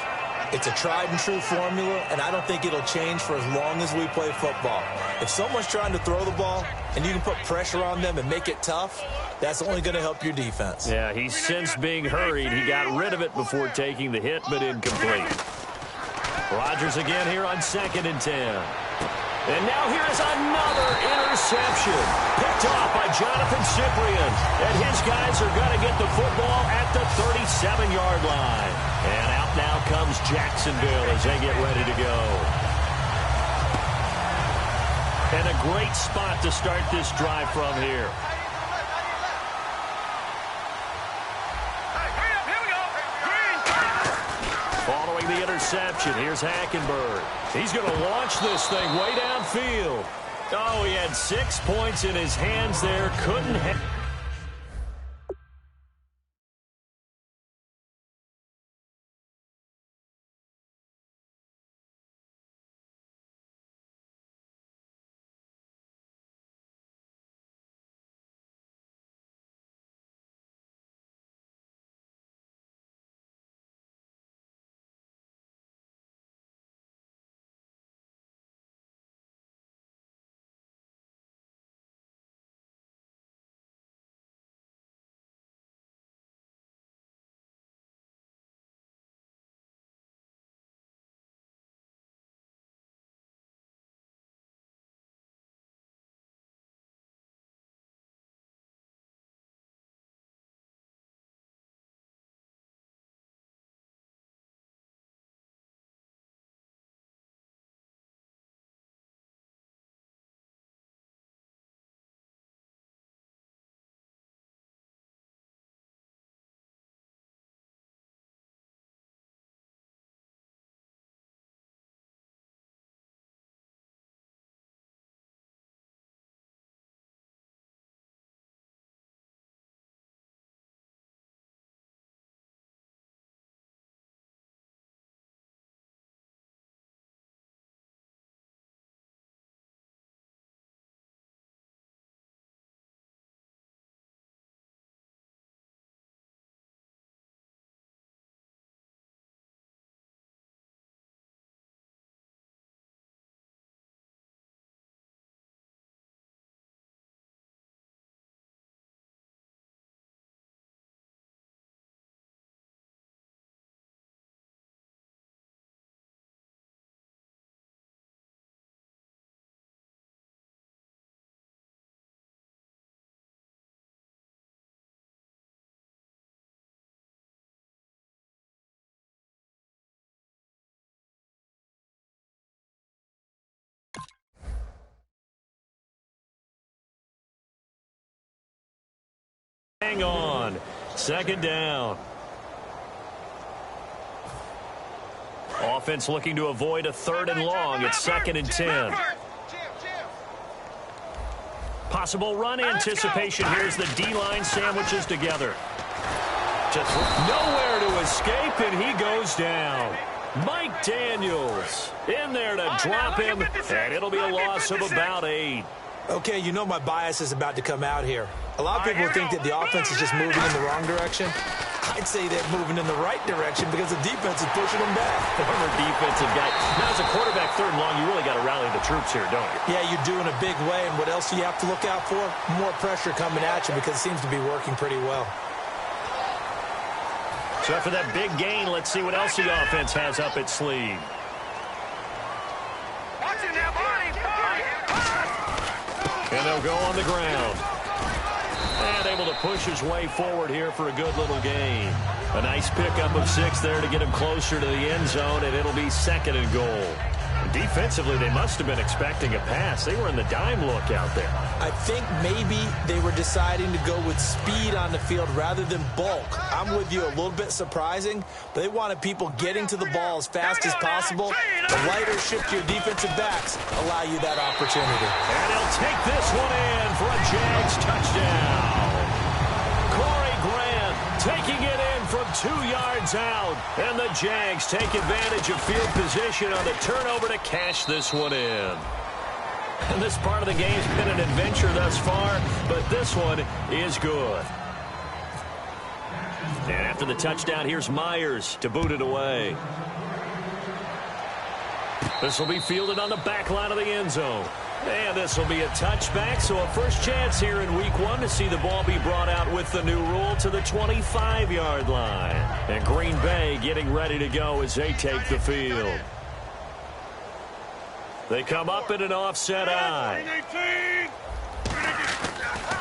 It's a tried and true formula, and I don't think it'll change for as long as we play football. If someone's trying to throw the ball and you can put pressure on them and make it tough, that's only going to help your defense. Yeah, he's since being hurried. He got rid of it before taking the hit, but incomplete. Rodgers again here on 2nd and 10. And now here is another interception. Picked off by Jonathan Cyprien. And his guys are going to get the football at the 37-yard line. And out now comes Jacksonville as they get ready to go. And a great spot to start this drive from here. Following the interception, here's Hackenberg. He's going to launch this thing way downfield. Oh, he had 6 points in his hands there. Couldn't hang on. Second down. Offense looking to avoid a 3rd and long. It's 2nd and 10. Possible run anticipation. Here's the D-line sandwiches together. Just nowhere to escape, and he goes down. Mike Daniels in there to drop him, and it'll be a loss of about 8. Okay, you know my bias is about to come out here. A lot of people think that the offense is just moving in the wrong direction. I'd say they're moving in the right direction because the defense is pushing them back. Former defensive guy. Now, as a quarterback 3rd and long, you really got to rally the troops here, don't you? Yeah, you do in a big way. And what else do you have to look out for? More pressure coming at you because it seems to be working pretty well. So after that big gain, let's see what else the offense has up its sleeve. And they'll go on the ground. And able to push his way forward here for a good little gain. A nice pickup of 6 there to get him closer to the end zone, and it'll be 2nd and goal. Defensively, they must have been expecting a pass. They were in the dime look out there. I think maybe they were deciding to go with speed on the field rather than bulk. I'm with you, a little bit surprising, but they wanted people getting to the ball as fast as possible. The lighter shift to your defensive backs allow you that opportunity. And he'll take this one in for a Jags touchdown. Corey Grant taking it in from 2 yards out. And the Jags take advantage of field position on the turnover to cash this one in. And this part of the game's been an adventure thus far, but this one is good. And after the touchdown, here's Myers to boot it away. This will be fielded on the back line of the end zone. And this will be a touchback, so a first chance here in week 1 to see the ball be brought out with the new rule to the 25-yard line. And Green Bay getting ready to go as they take the field. They come up in an offset eye.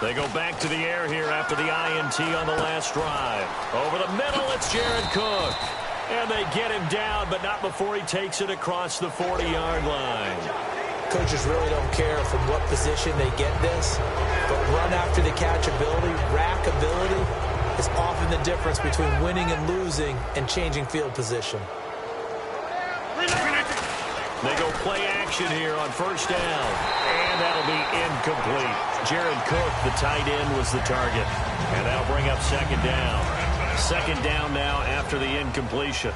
They go back to the air here after the INT on the last drive. Over the middle, it's Jared Cook. And they get him down, but not before he takes it across the 40-yard line. Coaches really don't care from what position they get this, but run after the catch ability, rack ability, is often the difference between winning and losing and changing field position. They go play action here on first down, and that'll be incomplete. Jared Cook, the tight end, was the target, and that'll bring up 2nd down. 2nd down now after the incompletion.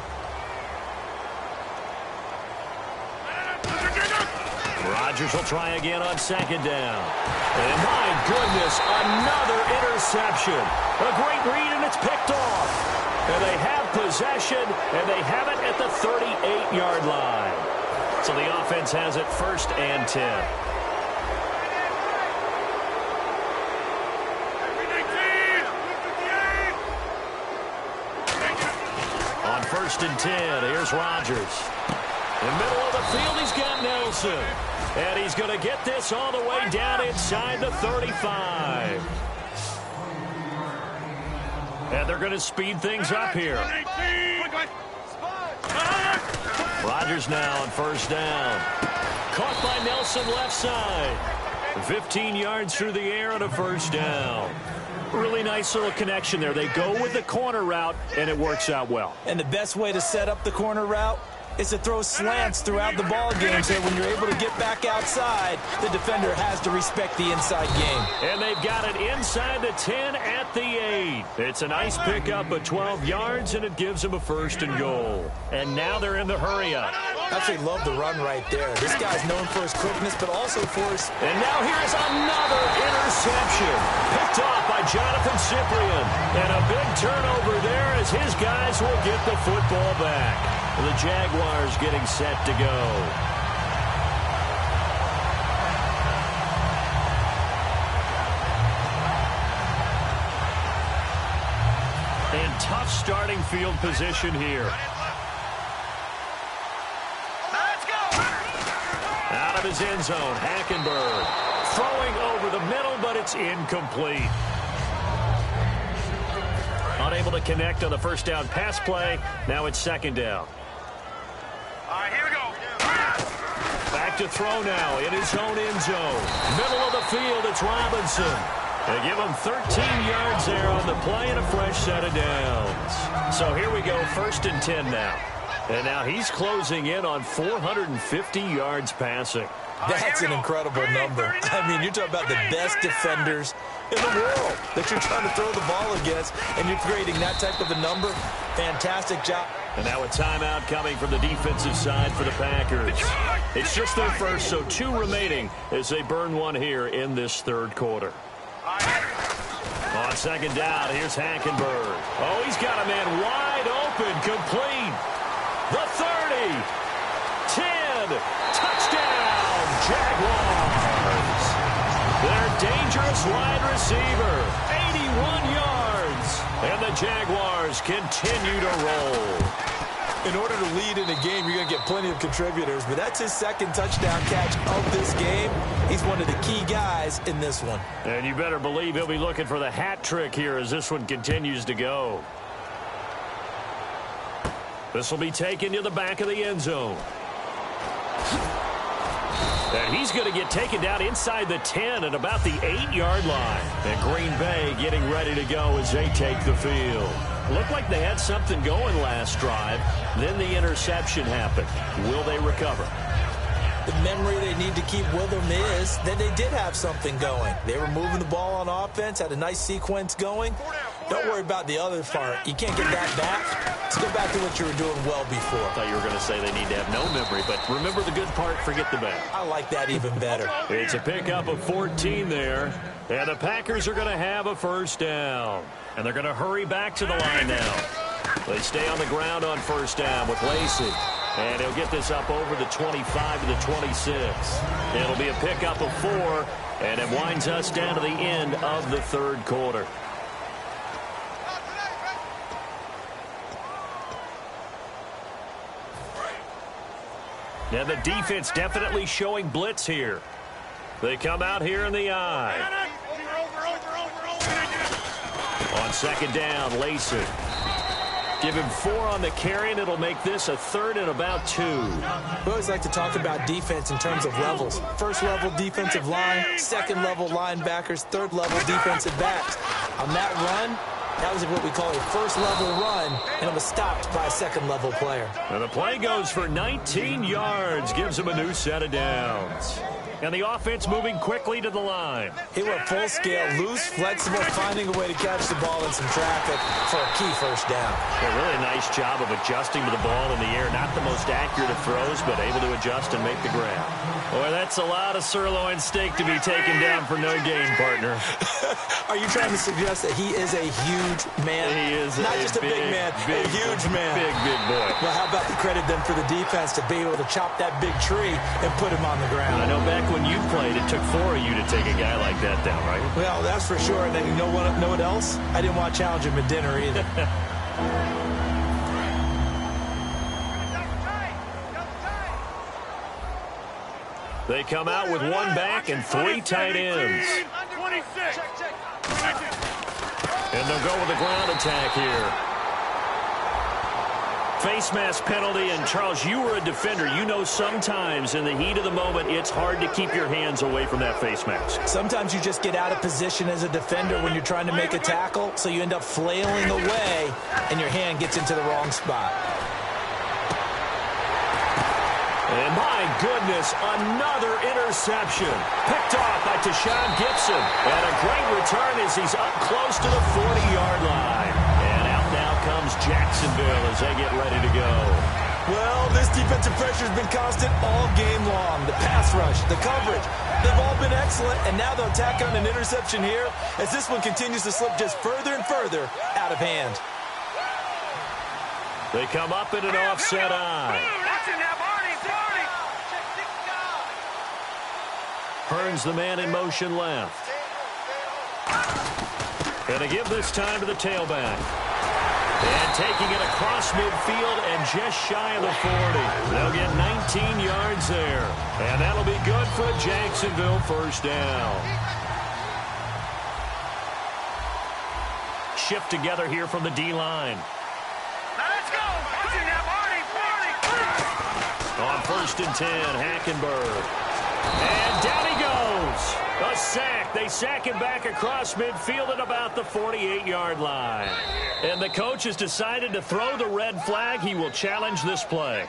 Rodgers will try again on 2nd down. And my goodness, another interception. A great read, and it's picked off. And they have possession, and they have it at the 38-yard line. So the offense has it 1st and 10. On 1st and 10, here's Rodgers. In the middle of the field, he's got Nelson. And he's going to get this all the way down inside the 35. And they're going to speed things up here. Rodgers now on 1st down. Caught by Nelson left side. 15 yards through the air on a 1st down. Really nice little connection there. They go with the corner route, and it works out well. And the best way to set up the corner route is to throw slants throughout the ball game, so when you're able to get back outside, the defender has to respect the inside game. And they've got it inside the 10 at the 8. It's a nice pickup of 12 yards, and it gives them a 1st and goal. And now they're in the hurry-up. Actually love the run right there. This guy's known for his quickness, but also for his... And now here's another interception. Picked off by Jonathan Cyprien. And a big turnover there as his guys will get the football back. The Jaguars getting set to go. And tough starting field position here. Let's go! Out of his end zone, Hackenberg. Throwing over the middle, but it's incomplete. Unable to connect on the 1st down pass play. Now it's 2nd down. All right, here we go. Back to throw now in his own end zone. Middle of the field, it's Robinson. They give him 13 yards there on the play and a fresh set of downs. So here we go, 1st and 10 now. And now he's closing in on 450 yards passing. That's an incredible number. I mean, you're talking about the best defenders in the world that you're trying to throw the ball against, and you're creating that type of a number. Fantastic job. And now a timeout coming from the defensive side for the Packers. It's just their first, so 2 remaining as they burn one here in this 3rd quarter. On 2nd down, here's Hackenberg. Oh, he's got a man wide open, complete. The 30, 10, touchdown, Jaguars. Their dangerous wide receiver, 81 yards. And the Jaguars continue to roll. In order to lead in a game, you're going to get plenty of contributors, but that's his 2nd touchdown catch of this game. He's one of the key guys in this one. And you better believe he'll be looking for the hat trick here as this one continues to go. This will be taken to the back of the end zone. And he's going to get taken down inside the 10 at about the 8-yard line. And Green Bay getting ready to go as they take the field. Looked like they had something going last drive. Then the interception happened. Will they recover? The memory they need to keep with them is that they did have something going. They were moving the ball on offense, had a nice sequence going. Don't worry about the other part. You can't get that back. Let's go back to what you were doing well before. I thought you were going to say they need to have no memory, but remember the good part, forget the bad. I like that even better. It's a pickup of 14 there, and the Packers are going to have a 1st down. And they're going to hurry back to the line now. They stay on the ground on 1st down with Lacey. And he'll get this up over the 25 to the 26. It'll be a pickup of 4, and it winds us down to the end of the 3rd quarter. Now the defense definitely showing blitz here. They come out here in the eye. On 2nd down, Lacey. Give him 4 on the carry, and it'll make this a 3rd and about 2. We always like to talk about defense in terms of levels. 1st level defensive line, 2nd level linebackers, 3rd level defensive backs. On that run, that was what we call a 1st level run, and it was stopped by a 2nd level player. And the play goes for 19 yards, gives him a new set of downs. And the offense moving quickly to the line. He went full scale, loose, flexible, finding a way to catch the ball in some traffic for a key 1st down. A really nice job of adjusting to the ball in the air. Not the most accurate of throws, but able to adjust and make the grab. Boy, that's a lot of sirloin steak to be taken down for no gain, partner. Are you trying to suggest that he is a huge man? He is not just a big man, a huge man. Big boy. Well, how about the credit then for the defense to be able to chop that big tree and put him on the ground? I know back when you played, it took 4 of you to take a guy like that down, right? Well, that's for sure. And then you know what else? I didn't want to challenge him at dinner either. They come out with 1 back and 3 tight ends. And they'll go with a ground attack here. Face mask penalty, and Charles, you were a defender. You know sometimes in the heat of the moment, it's hard to keep your hands away from that face mask. Sometimes you just get out of position as a defender when you're trying to make a tackle, so you end up flailing away, and your hand gets into the wrong spot. And my goodness, another interception. Picked off by Tashawn Gibson. And a great return as he's up close to the 40-yard line. And out now comes Jacksonville as they get ready to go. Well, this defensive pressure has been constant all game long. The pass rush, the coverage, they've all been excellent. And now they'll tack on an interception here as this one continues to slip just further and further out of hand. They come up in an offset eye. Hearns the man in motion left. Going to give this time to the tailback. And taking it across midfield and just shy of the 40. They'll get 19 yards there. And that'll be good for a Jacksonville 1st down. Shift together here from the D-line. Now let's go. On 1st and 10, Hackenberg. And down he goes. A sack. They sack him back across midfield at about the 48-yard line. And the coach has decided to throw the red flag. He will challenge this play.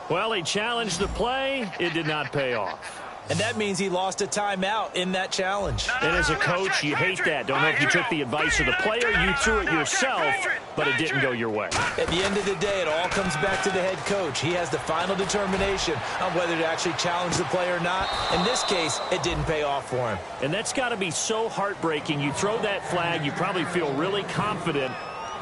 Well, he challenged the play. It did not pay off. And that means he lost a timeout in that challenge. And as a coach, you hate that. Don't know if you took the advice of the player, you threw it yourself, but it didn't go your way. At the end of the day, it all comes back to the head coach. He has the final determination on whether to actually challenge the play or not. In this case, it didn't pay off for him. And that's got to be so heartbreaking. You throw that flag, you probably feel really confident,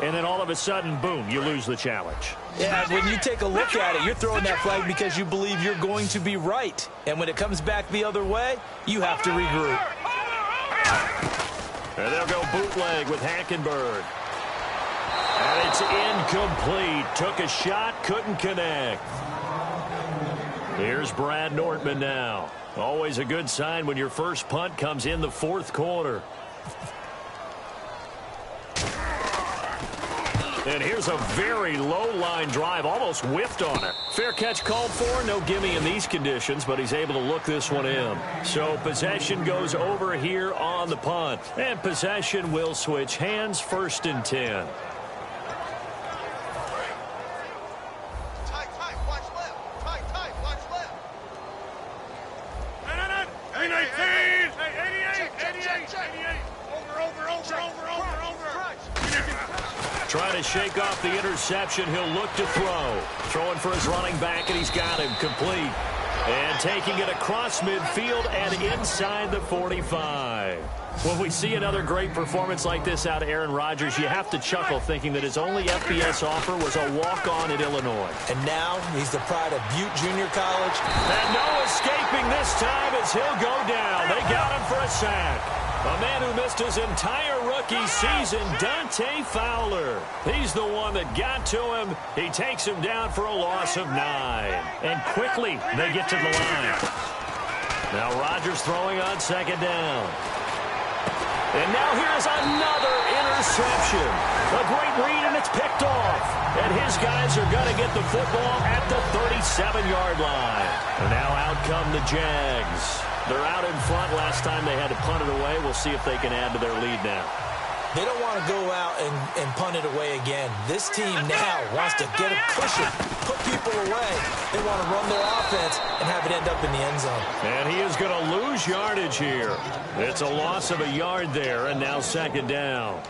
and then all of a sudden, boom, you lose the challenge. Yeah, when you take a look at it, you're throwing that flag because you believe you're going to be right. And when it comes back the other way, you have to regroup. And they'll go bootleg with Hackenberg. And it's incomplete. Took a shot, couldn't connect. Here's Brad Nortman now. Always a good sign when your first punt comes in the fourth quarter. And here's a very low-line drive, almost whiffed on it. Fair catch called for, no gimme in these conditions, but he's able to look this one in. So possession goes over here on the punt. And possession will switch hands, 1st and 10. Trying to shake off the interception. He'll look to throw. Throwing for his running back, and he's got him complete. And taking it across midfield and inside the 45. When we see another great performance like this out of Aaron Rodgers, you have to chuckle thinking that his only FBS offer was a walk-on at Illinois. And now he's the pride of Butte Junior College. And no escaping this time as he'll go down. They got him for a sack. A man who missed his entire rookie season, Dante Fowler. He's the one that got to him. He takes him down for a loss of 9. And quickly, they get to the line. Now Rodgers throwing on 2nd down. And now here's another interception. A great read, and it's picked off. And his guys are going to get the football at the 37-yard line. And now out come the Jags. They're out in front. Last time they had to punt it away. We'll see if they can add to their lead now. They don't want to go out and punt it away again. This team now wants to get a cushion, put people away. They want to run their offense and have it end up in the end zone. And he is going to lose yardage here. It's a loss of a yard there, and now 2nd down.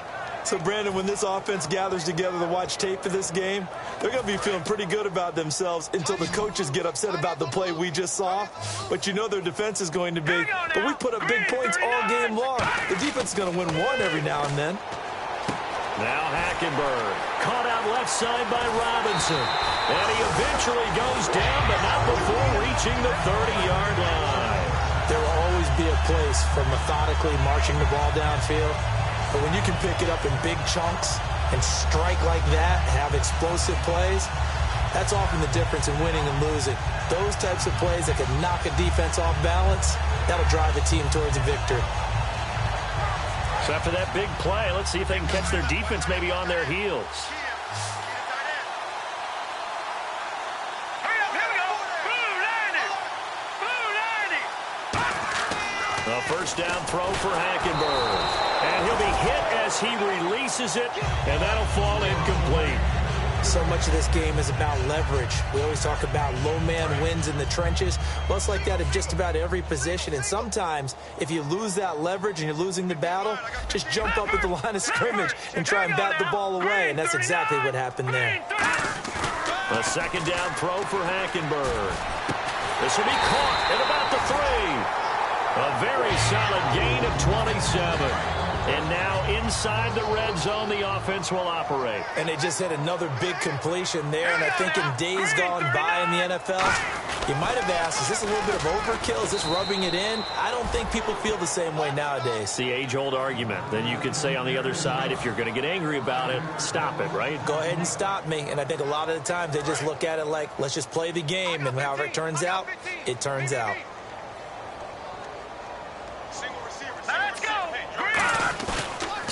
So, Brandon, when this offense gathers together to watch tape for this game, they're going to be feeling pretty good about themselves until the coaches get upset about the play we just saw. But you know their defense is going to be. But we put up big points all game long. The defense is going to win one every now and then. Now Hackenberg. Caught out left side by Robinson. And he eventually goes down, but not before reaching the 30-yard line. There will always be a place for methodically marching the ball downfield. But when you can pick it up in big chunks and strike like that, have explosive plays, that's often the difference in winning and losing. Those types of plays that can knock a defense off balance, that'll drive a team towards a victory. So after that big play, let's see if they can catch their defense maybe on their heels. A 1st down throw for Hackenberg. And he'll be hit as he releases it, and that'll fall incomplete. So much of this game is about leverage. We always talk about low man wins in the trenches. Well, it's like that at just about every position. And sometimes, if you lose that leverage and you're losing the battle, just jump up at the line of scrimmage and try and bat the ball away. And that's exactly what happened there. A 2nd down throw for Hackenberg. This will be caught at about the 3. A very solid gain of 27. And now inside the red zone, the offense will operate. And they just hit another big completion there. And I think in days gone by in the NFL, you might have asked, is this a little bit of overkill? Is this rubbing it in? I don't think people feel the same way nowadays. It's the age-old argument. Then you could say on the other side, if you're going to get angry about it, stop it, right? Go ahead and stop me. And I think a lot of the times they just look at it like, let's just play the game. And however it turns out, it turns out.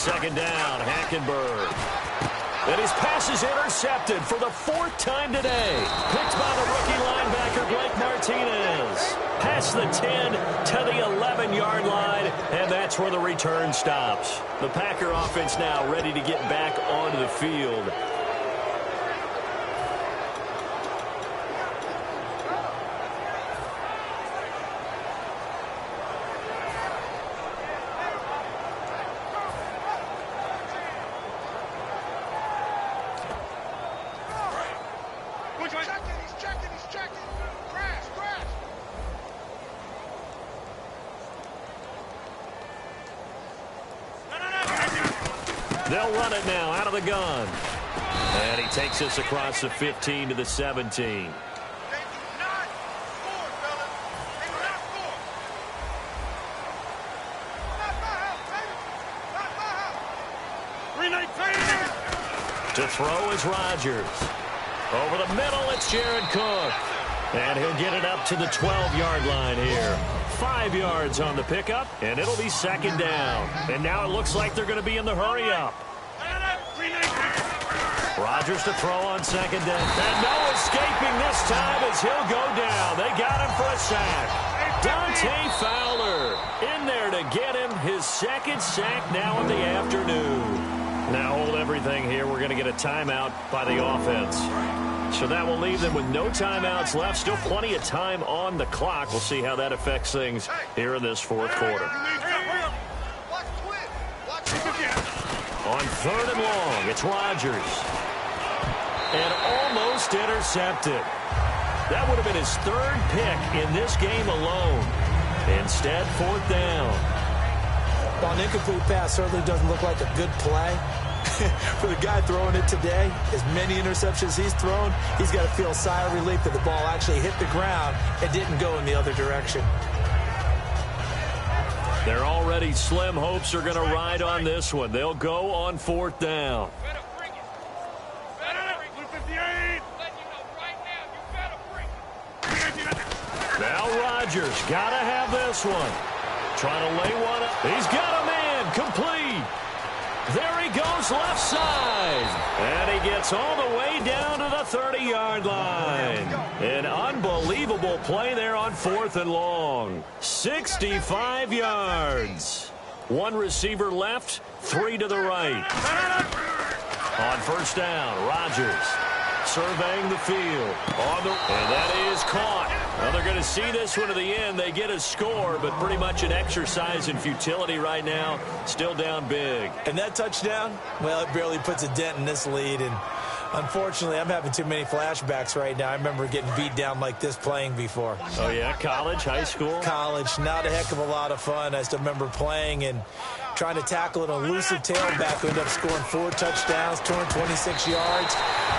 2nd down, Hackenberg. And his pass is intercepted for the 4th time today. Picked by the rookie linebacker, Blake Martinez. Past the 10 to the 11-yard line, and that's where the return stops. The Packer offense now ready to get back onto the field. They'll run it now out of the gun. And he takes us across the 15 to the 17. To throw is Rodgers. Over the middle, it's Jared Cook. And he'll get it up to the 12-yard line here. 5 yards on the pickup, and it'll be 2nd down. And now it looks like they're going to be in the hurry-up. Rodgers to throw on 2nd down. And no escaping this time as he'll go down. They got him for a sack. Dante Fowler in there to get him his 2nd sack now in the afternoon. Now hold everything here. We're going to get a timeout by the offense. So that will leave them with no timeouts left. Still plenty of time on the clock. We'll see how that affects things here in this 4th quarter. On 3rd and long, it's Rodgers. And almost intercepted. That would have been his 3rd pick in this game alone. Instead, 4th down. Well, an incomplete pass certainly doesn't look like a good play. For the guy throwing it today, as many interceptions he's thrown, he's got to feel a sigh of relief that the ball actually hit the ground and didn't go in the other direction. Their already slim hopes are going to ride on this one. They'll go on 4th down. Now Rodgers got to have this one. Trying to lay one up. He's got a man. Complete. There he goes left side. And he gets all the way down to the 30-yard line. An unbelievable play there on 4th and long. 65 yards. 1 receiver left, 3 to the right. On 1st down, Rodgers surveying the field. And that is caught. Well, they're going to see this one to the end. They get a score, but pretty much an exercise in futility right now. Still down big. And that touchdown, well, it barely puts a dent in this lead. And unfortunately, I'm having too many flashbacks right now. I remember getting beat down like this playing before. Oh, yeah? College, high school? College. Not a heck of a lot of fun. I still remember playing and trying to tackle an elusive tailback who ended up scoring 4 touchdowns, 226 yards.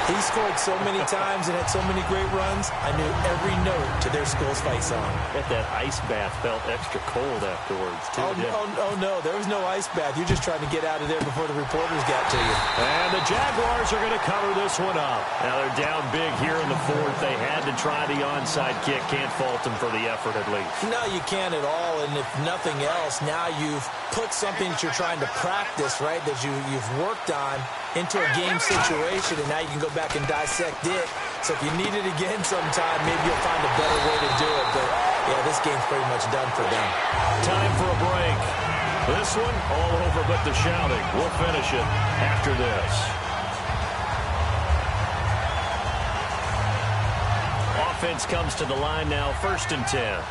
He scored so many times and had so many great runs, I knew every note to their school's fight song. Bet that ice bath felt extra cold afterwards, too. Oh, no, there was no ice bath. You're just trying to get out of there before the reporters got to you. And the Jaguars are going to cover this one up. Now they're down big here in the 4th. They had to try the onside kick. Can't fault them for the effort at least. No, you can't at all. And if nothing else, now you've put something that you're trying to practice, right, that you've worked on into a game situation, and now you can go back and dissect it. So if you need it again sometime, maybe you'll find a better way to do it. But, yeah, this game's pretty much done for them. Time for a break. This one, all over but the shouting. We'll finish it after this. Offense comes to the line now, 1st and 10.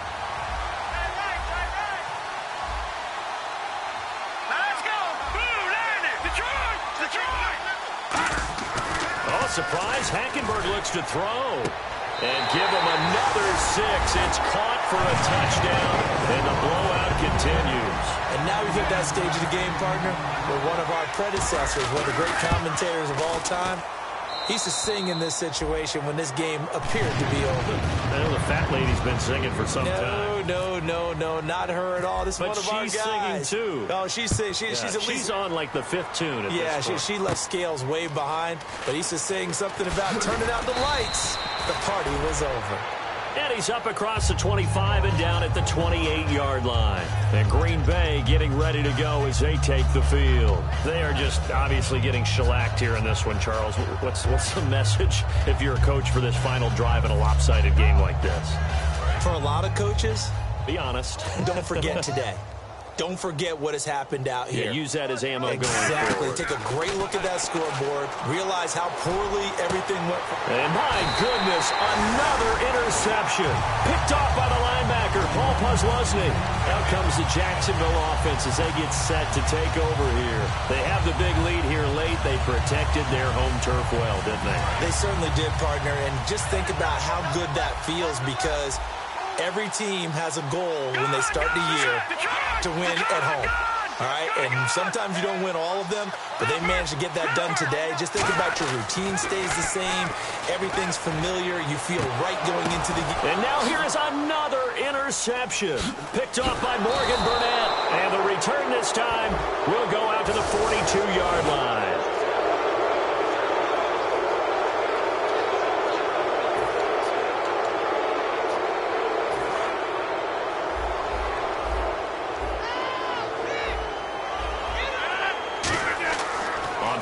Surprise, Hackenberg looks to throw. And give him another 6. It's caught for a touchdown, and the blowout continues. And now we've hit that stage of the game, partner, where one of our predecessors, one of the great commentators of all time, he used to sing in this situation when this game appeared to be over. I know the fat lady's been singing for some time. No, not her at all. This is one of our guys. But she's singing, too. Oh, she's at least... She's on, like, the 5th tune at this point. She left Scales way behind, but he used to sing something about turning out the lights. The party was over. And he's up across the 25 and down at the 28-yard line. And Green Bay getting ready to go as they take the field. They are just obviously getting shellacked here in this one, Charles. What's the message if you're a coach for this final drive in a lopsided game like this? For a lot of coaches, be honest. Don't forget today. Don't forget what has happened out here. Yeah, use that as ammo going Exactly. forward. Take a great look at that scoreboard. Realize how poorly everything went. And my goodness, another interception. Picked off by the linebacker, Paul Posluszny. Out comes the Jacksonville offense as they get set to take over here. They have the big lead here late. They protected their home turf well, didn't they? They certainly did, partner. And just think about how good that feels, because every team has a goal when they start the year to win at home. All right? And sometimes you don't win all of them, but they managed to get that done today. Just think about your routine stays the same. Everything's familiar. You feel right going into the game. And now here is another interception. Picked off by Morgan Burnett. And the return this time will go out to the 42-yard line.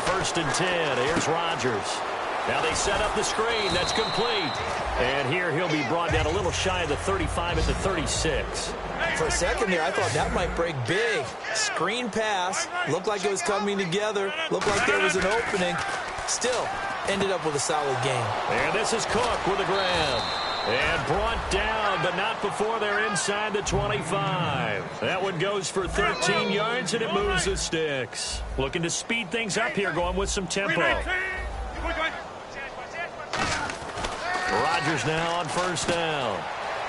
First and 10. Here's Rodgers. Now they set up the screen. That's complete. And here he'll be brought down a little shy of the 35 at the 36. For a second there, I thought that might break big. Screen pass. Looked like it was coming together. Looked like there was an opening. Still, ended up with a solid game. And this is Cook with a grab. And brought down, but not before they're inside the 25. That one goes for 13 yards, and it moves the sticks. Looking to speed things up here, going with some tempo. Rodgers now on first down.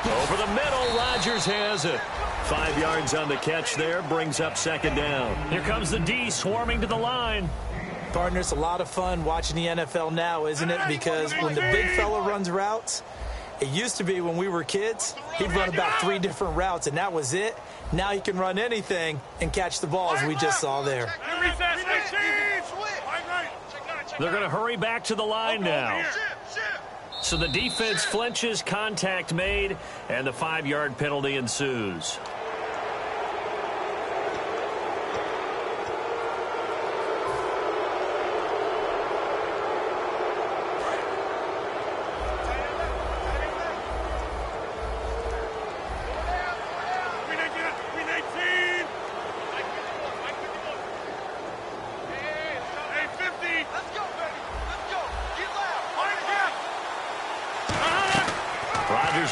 Over the middle, Rodgers has it. 5 yards on the catch there, brings up second down. Here comes the D swarming to the line. Partner, it's a lot of fun watching the NFL now, isn't it? Because when the big fella runs routes, it used to be when we were kids, he'd run about 3 different routes, and that was it. Now he can run anything and catch the ball, as we just saw there. They're going to hurry back to the line now. So the defense flinches, contact made, and the 5-yard penalty ensues.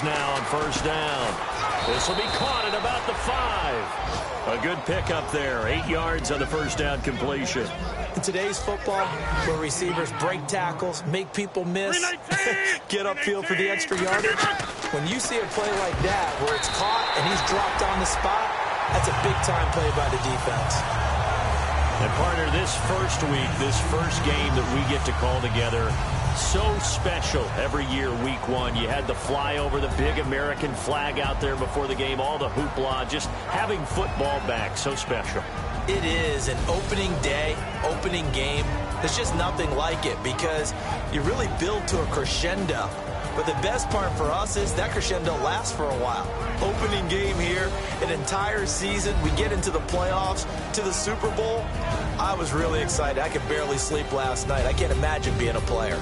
Now on first down. This will be caught at about the 5. A good pickup there. 8 yards on the first down completion. In today's football, where receivers break tackles, make people miss, get upfield for the extra yardage, when you see a play like that where it's caught and he's dropped on the spot, that's a big-time play by the defense. And, partner, this first week, this first game that we get to call together, so special every year, week 1. You had the flyover, the big American flag out there before the game, all the hoopla, just having football back, so special. It is an opening day, opening game. There's just nothing like it because you really build to a crescendo. But the best part for us is that crescendo lasts for a while. Opening game here, an entire season. We get into the playoffs, to the Super Bowl. I was really excited. I could barely sleep last night. I can't imagine being a player.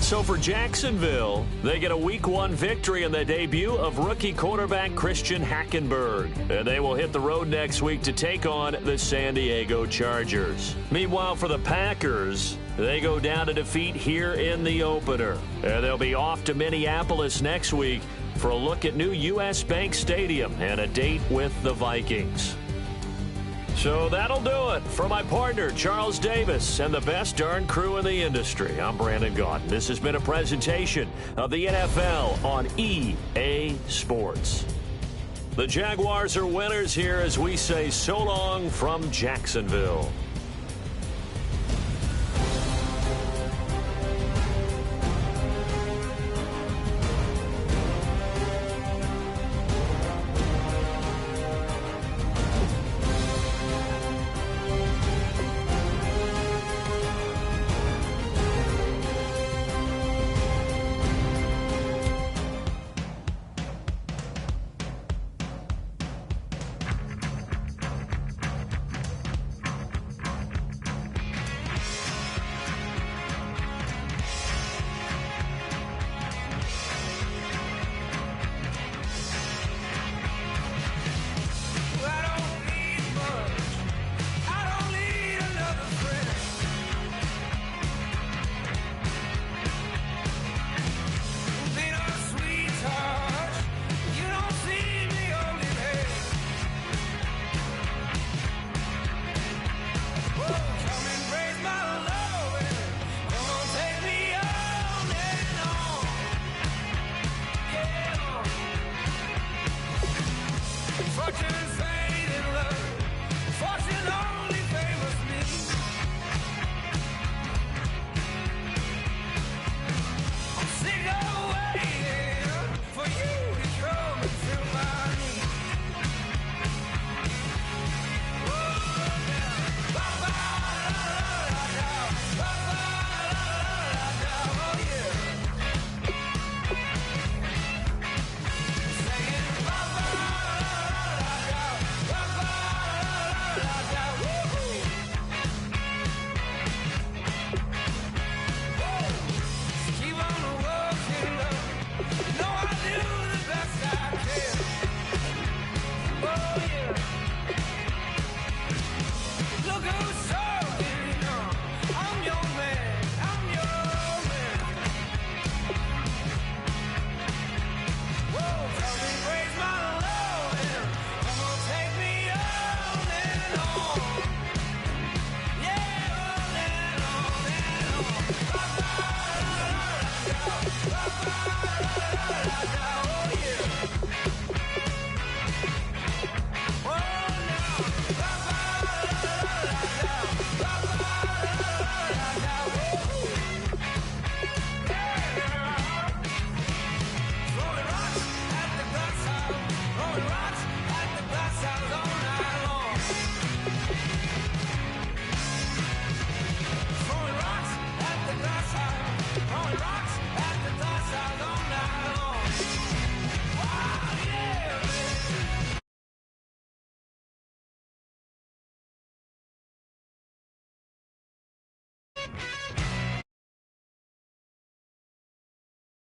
So for Jacksonville, they get a Week 1 victory in the debut of rookie quarterback Christian Hackenberg. And they will hit the road next week to take on the San Diego Chargers. Meanwhile, for the Packers, they go down to defeat here in the opener. And they'll be off to Minneapolis next week for a look at new U.S. Bank Stadium and a date with the Vikings. So that'll do it. For my partner, Charles Davis, and the best darn crew in the industry, I'm Brandon Gaudin. This has been a presentation of the NFL on EA Sports. The Jaguars are winners here as we say so long from Jacksonville.